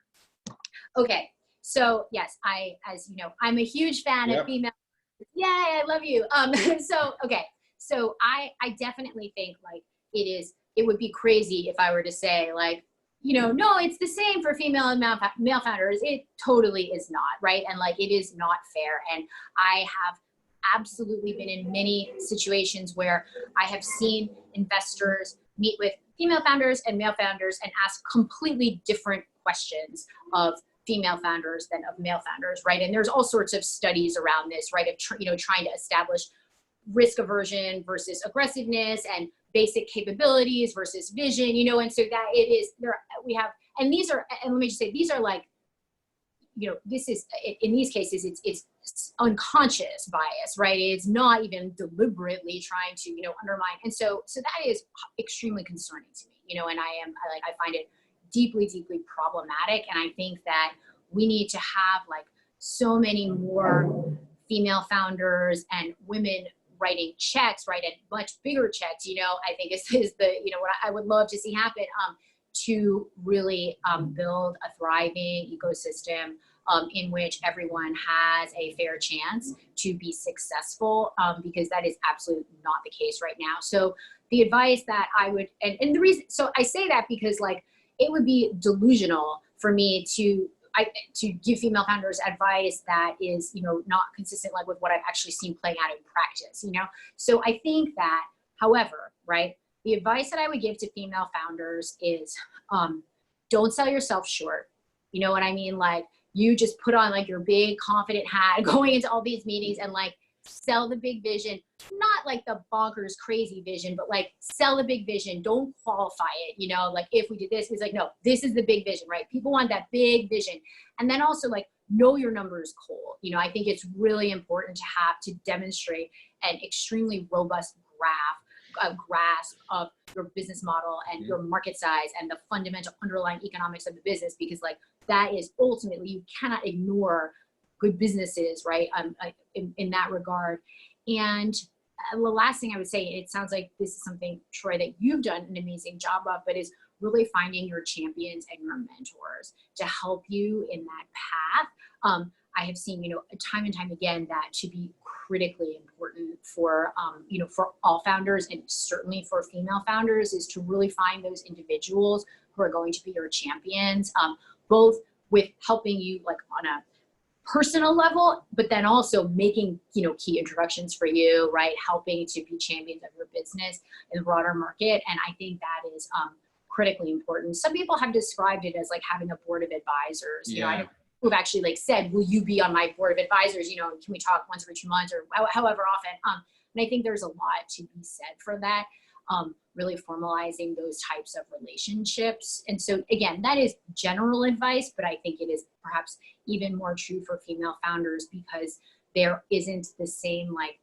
Okay. So yes, I'm a huge fan of female. Yay, I love you. So I definitely think like it would be crazy if I were to say like, no, it's the same for female and male founders. It totally is not, right? And like, it is not fair. And I have absolutely been in many situations where I have seen investors meet with female founders and male founders and ask completely different questions of female founders than of male founders, right? And there's all sorts of studies around this, right? Of trying to establish risk aversion versus aggressiveness, and basic capabilities versus vision, and so that it is there. We have, and these are, and let me just say, these are like, this is, in these cases, it's unconscious bias, right? It's not even deliberately trying to, undermine. And so that is extremely concerning to me, and I find it deeply, deeply problematic. And I think that we need to have like so many more female founders and women writing checks, right, and much bigger checks, I think is the, what I would love to see happen, to really build a thriving ecosystem in which everyone has a fair chance to be successful, because that is absolutely not the case right now. So the advice that I would, and the reason, so I say that because like, it would be delusional for me to give female founders advice that is, not consistent like with what I've actually seen playing out in practice, So I think that, however, right, the advice that I would give to female founders is, don't sell yourself short. You know what I mean? Like, you just put on like your big confident hat going into all these meetings and like sell the big vision, not like the bonkers crazy vision, but like sell the big vision. Don't qualify it. You know, like if we did this, it's like, no, this is the big vision, right? People want that big vision. And then also like know your numbers cold. You know, I think it's really important to demonstrate an extremely robust grasp of your business model and your market size and the fundamental underlying economics of the business, because like that is ultimately, you cannot ignore good businesses, right? In that regard. And the last thing I would say, it sounds like this is something, Troy, that you've done an amazing job of, but is really finding your champions and your mentors to help you in that path. I have seen, you know, time and time again, that to be critically important for, you know, for all founders, and certainly for female founders, is to really find those individuals who are going to be your champions, both with helping you like on a personal level, but then also making, you know, key introductions for you, right? Helping to be champions of your business in the broader market. And I think that is critically important. Some people have described it as like having a board of advisors. You know, I who've actually like said, will you be on my board of advisors? You know, can we talk once every 2 months or however often? And I think there's a lot to be said for that, really formalizing those types of relationships. And so again, that is general advice, but I think it is perhaps even more true for female founders, because there isn't the same like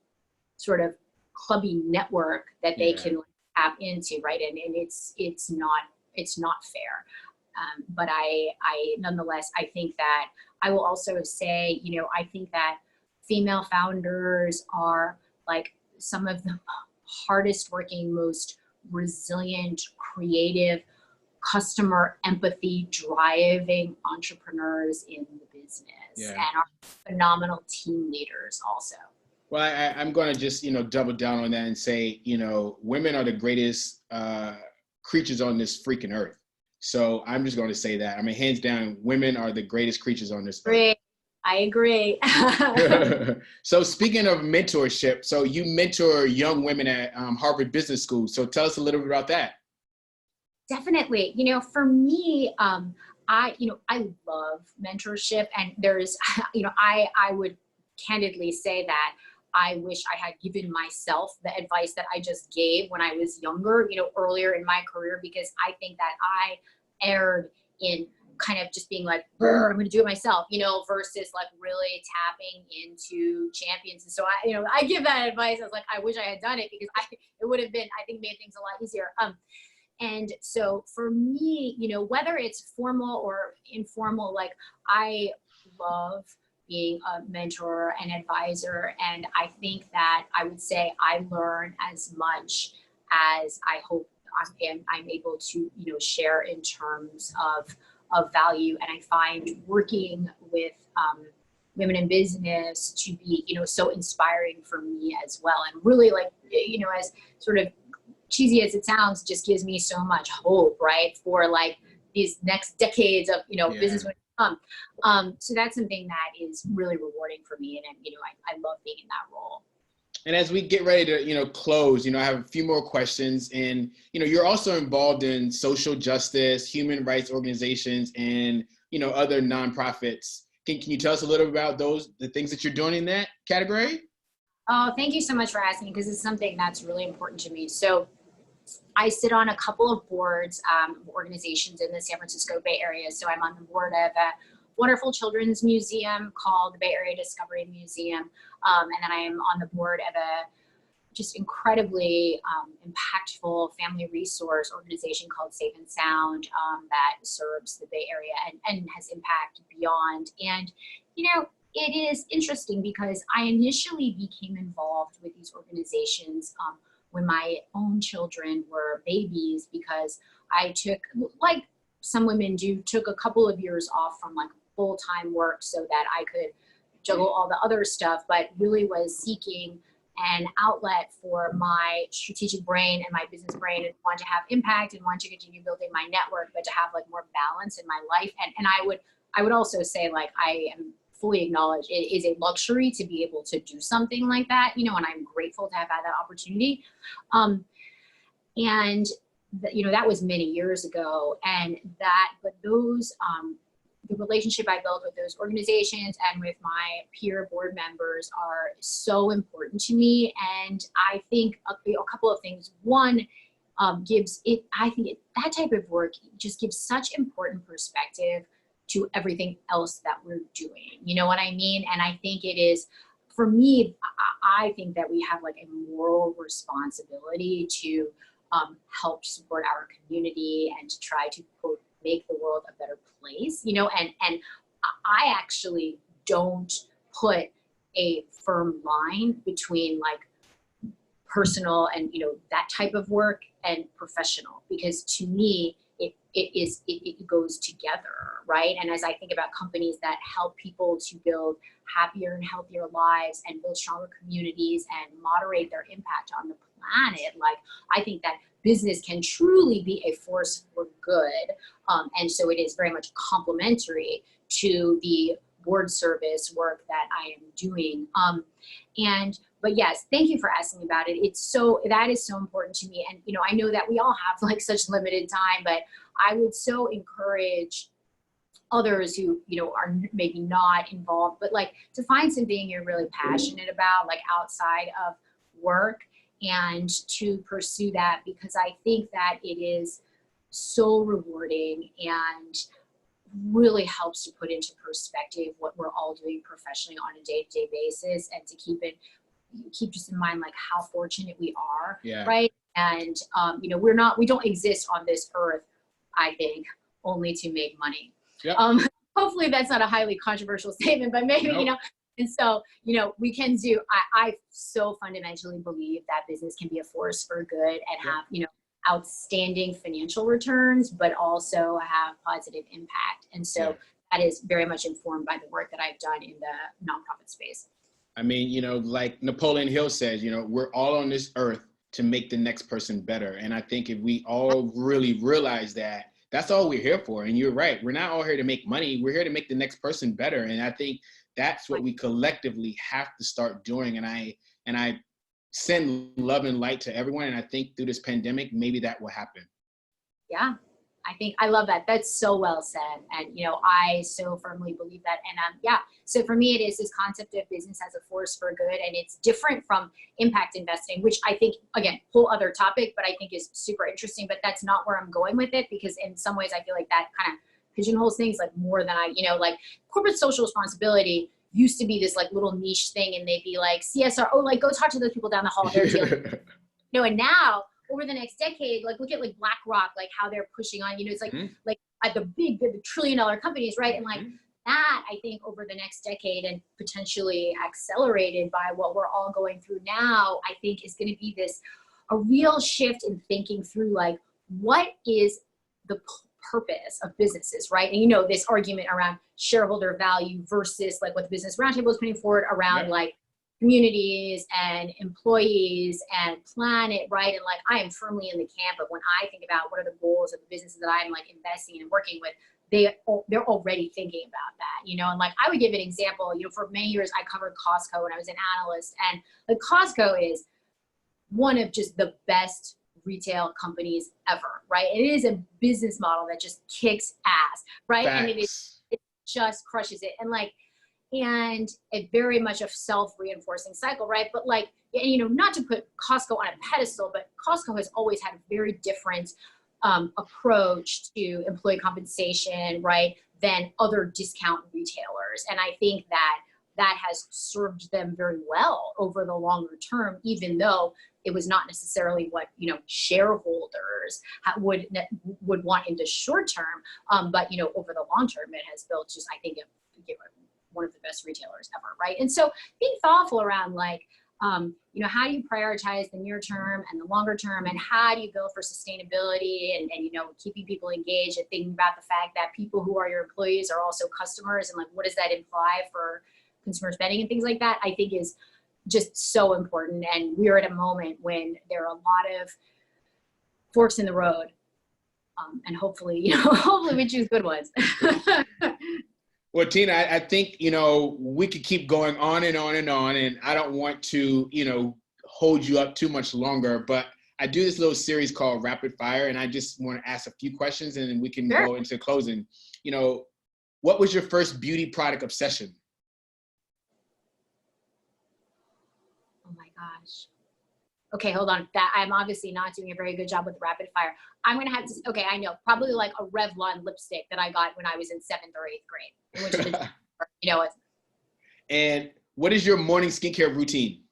sort of clubby network that they can like, tap into, right? And it's not fair. But I nonetheless, I think that I will also say, you know, I think that female founders are like some of the hardest working, most resilient, creative, customer empathy driving entrepreneurs in the business, and are phenomenal team leaders also. Well, I'm going to just, you know, double down on that and say, you know, women are the greatest creatures on this freaking earth. So I'm just going to say that. I mean, hands down, women are the greatest creatures on this earth. I agree. So speaking of mentorship, so you mentor young women at Harvard Business School. So tell us a little bit about that. Definitely. You know, for me, I love mentorship, and there's, you know, I would candidly say that I wish I had given myself the advice that I just gave when I was younger, you know, earlier in my career, because I think that I erred in kind of just being like, I'm going to do it myself, you know, versus like really tapping into champions. And so I give that advice. I was like, I wish I had done it, because it would have been, I think, made things a lot easier. And so for me, you know, whether it's formal or informal, like I love being a mentor and advisor. And I think that I would say I learn as much as I hope I'm able to, you know, share in terms of value. And I find working with women in business to be, you know, so inspiring for me as well. And really, like, you know, as sort of cheesy as it sounds, just gives me so much hope, right, for like these next decades of, you know, business women to come. So that's something that is really rewarding for me. And, you know, I love being in that role. And as we get ready to, you know, close, you know, I have a few more questions. And, you know, you're also involved in social justice, human rights organizations, and, you know, other nonprofits. Can you tell us a little about the things that you're doing in that category? Oh, thank you so much for asking, because it's something that's really important to me. So I sit on a couple of boards, organizations in the San Francisco Bay Area. So I'm on the board of a wonderful children's museum called the Bay Area Discovery Museum. And then I am on the board of a just incredibly impactful family resource organization called Safe and Sound that serves the Bay Area and has impact beyond. And, you know, it is interesting because I initially became involved with these organizations when my own children were babies, because I took, like some women do, took a couple of years off from like full-time work so that I could juggle all the other stuff, but really was seeking an outlet for my strategic brain and my business brain, and want to have impact and want to continue building my network, but to have like more balance in my life. And I would also say, like, I am fully acknowledge it is a luxury to be able to do something like that, you know, and I'm grateful to have had that opportunity. And that was many years ago. But those, the relationship I built with those organizations and with my peer board members are so important to me. And I think a couple of things. One, that type of work just gives such important perspective to everything else that we're doing. You know what I mean? And I think it is, for me, I think that we have like a moral responsibility to help support our community and to try to, quote, make the world a better place, and I actually don't put a firm line between like personal and, that type of work and professional, because to me, it goes together, right? And as I think about companies that help people to build happier and healthier lives and build stronger communities and moderate their impact on the planet, like I think that business can truly be a force for good. And so it is very much complementary to the board service work that I am doing. But yes, thank you for asking about it. That is so important to me. And, I know that we all have like such limited time, but I would so encourage others who, are maybe not involved, but like to find something you're really passionate about, like outside of work, and to pursue that, because I think that it is so rewarding and really helps to put into perspective what we're all doing professionally on a day-to-day basis, and to keep just in mind like how fortunate we are, right? And we don't exist on this earth, I think, only to make money. Yep. Hopefully that's not a highly controversial statement, but maybe, Nope. And so, we can do, I so fundamentally believe that business can be a force for good and have, outstanding financial returns, but also have positive impact. And so that is very much informed by the work that I've done in the nonprofit space. I mean, like Napoleon Hill says, we're all on this earth to make the next person better. And I think if we all really realize that, that's all we're here for. And you're right. We're not all here to make money. We're here to make the next person better. And I think that's what we collectively have to start doing. And I send love and light to everyone. And I think through this pandemic, maybe that will happen. Yeah, I love that. That's so well said. And, I so firmly believe that. And so for me, it is this concept of business as a force for good. And it's different from impact investing, which I think, again, whole other topic, but I think is super interesting. But that's not where I'm going with it, because in some ways I feel like that kind of pigeonholes things like more than like corporate social responsibility used to be this like little niche thing, and they'd be like CSR, like go talk to those people down the hall. And now over the next decade, like look at like BlackRock, like how they're pushing on, it's like like at the big $1 trillion companies, right? And like that, I think over the next decade, and potentially accelerated by what we're all going through now, I think is going to be a real shift in thinking through like what is the purpose of businesses, right? And this argument around shareholder value versus like what the Business Roundtable is putting forward around like communities and employees and planet, right? And like I am firmly in the camp of, when I think about what are the goals of the businesses that I'm like investing in and working with, they're already thinking about that, and like I would give an example, for many years I covered Costco when I was an analyst, and like Costco is one of just the best retail companies ever, right? It is a business model that just kicks ass, right? Facts. And it just crushes it. And it very much a self-reinforcing cycle, right? But like, not to put Costco on a pedestal, but Costco has always had a very different approach to employee compensation, right, than other discount retailers. And I think that has served them very well over the longer term, even though it was not necessarily what shareholders would want in the short term. But over the long term, it has built just, I think, one of the best retailers ever, right? And so being thoughtful around like, how do you prioritize the near term and the longer term, and how do you build for sustainability and keeping people engaged, and thinking about the fact that people who are your employees are also customers, and like what does that imply for consumer spending and things like that, I think is just so important. And we're at a moment when there are a lot of forks in the road, and hopefully we choose good ones. Well, Tina, I think, we could keep going on and on and on, and I don't want to, hold you up too much longer, but I do this little series called Rapid Fire, and I just want to ask a few questions, and then we can Sure. go into closing. You know, what was your first beauty product obsession? Oh my gosh. Okay, hold on. That I'm obviously not doing a very good job with rapid fire. I'm gonna have to. Okay, I know. Probably like a Revlon lipstick that I got when I was in 7th or 8th grade. Which is, you know, And what is your morning skincare routine?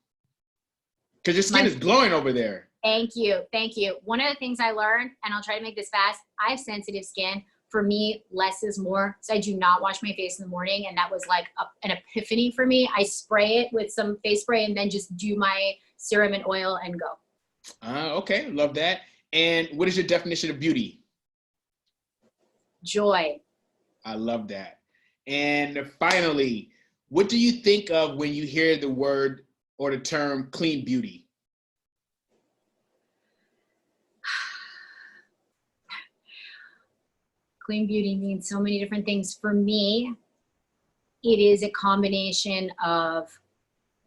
Because your skin is glowing over there. Thank you. Thank you. One of the things I learned, and I'll try to make this fast, I have sensitive skin. For me, less is more. So I do not wash my face in the morning. And that was like an epiphany for me. I spray it with some face spray and then just do my serum and oil and go. Okay, love that. And what is your definition of beauty? Joy. I love that. And finally, what do you think of when you hear the word or the term clean beauty? Clean beauty means so many different things. For me, it is a combination of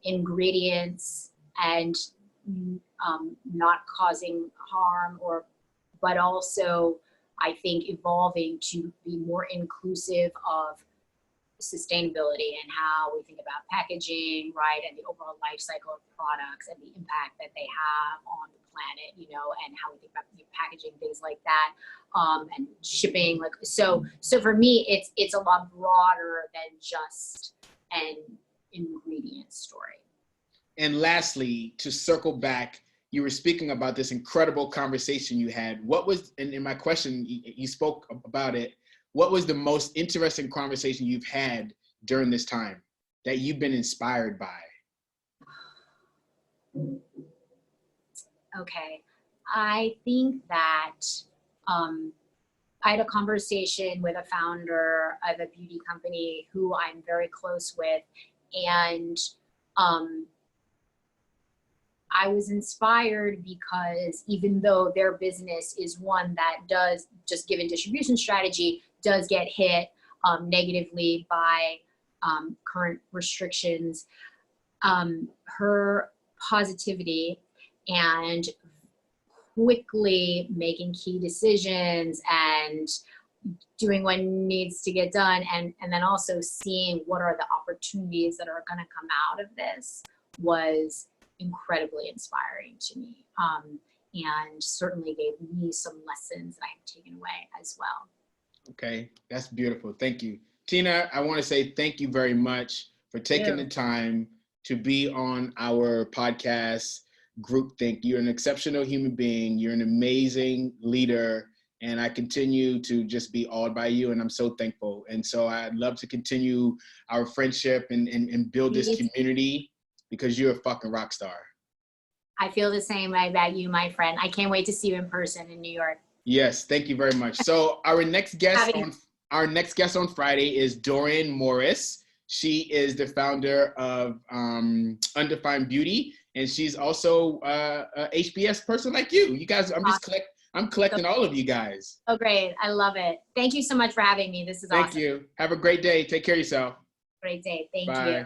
ingredients and not causing harm, but also I think evolving to be more inclusive of sustainability and how we think about packaging, right, and the overall life cycle of products and the impact that they have on the planet, you know, and how we think about packaging, things like that, and shipping. Like so for me, it's a lot broader than just an ingredient story. And lastly, to circle back, you were speaking about this incredible conversation you had. What was, and in my question, you spoke about it, what was the most interesting conversation you've had during this time that you've been inspired by? Okay, I think that I had a conversation with a founder of a beauty company who I'm very close with, and I was inspired because even though their business is one that does, just given distribution strategy, does get hit negatively by current restrictions, her positivity and quickly making key decisions and doing what needs to get done, and then also seeing what are the opportunities that are going to come out of this was incredibly inspiring to me, and certainly gave me some lessons that I have taken away as well. Okay, that's beautiful. Thank you. Tina, I want to say thank you very much for taking the time to be on our podcast, GroupTHINK. You're an exceptional human being. You're an amazing leader, and I continue to just be awed by you, and I'm so thankful. And so I'd love to continue our friendship and build this community because you're a fucking rock star. I feel the same way about you, my friend. I can't wait to see you in person in New York. Yes, thank you very much. So our next guest on Friday is Dorian Morris. She is the founder of Undefined Beauty, and she's also a HBS person like you. You guys, I'm collecting all of you guys. Oh, great. I love it. Thank you so much for having me. This is awesome. Thank you. Have a great day. Take care of yourself. Great day. Thank Bye. you.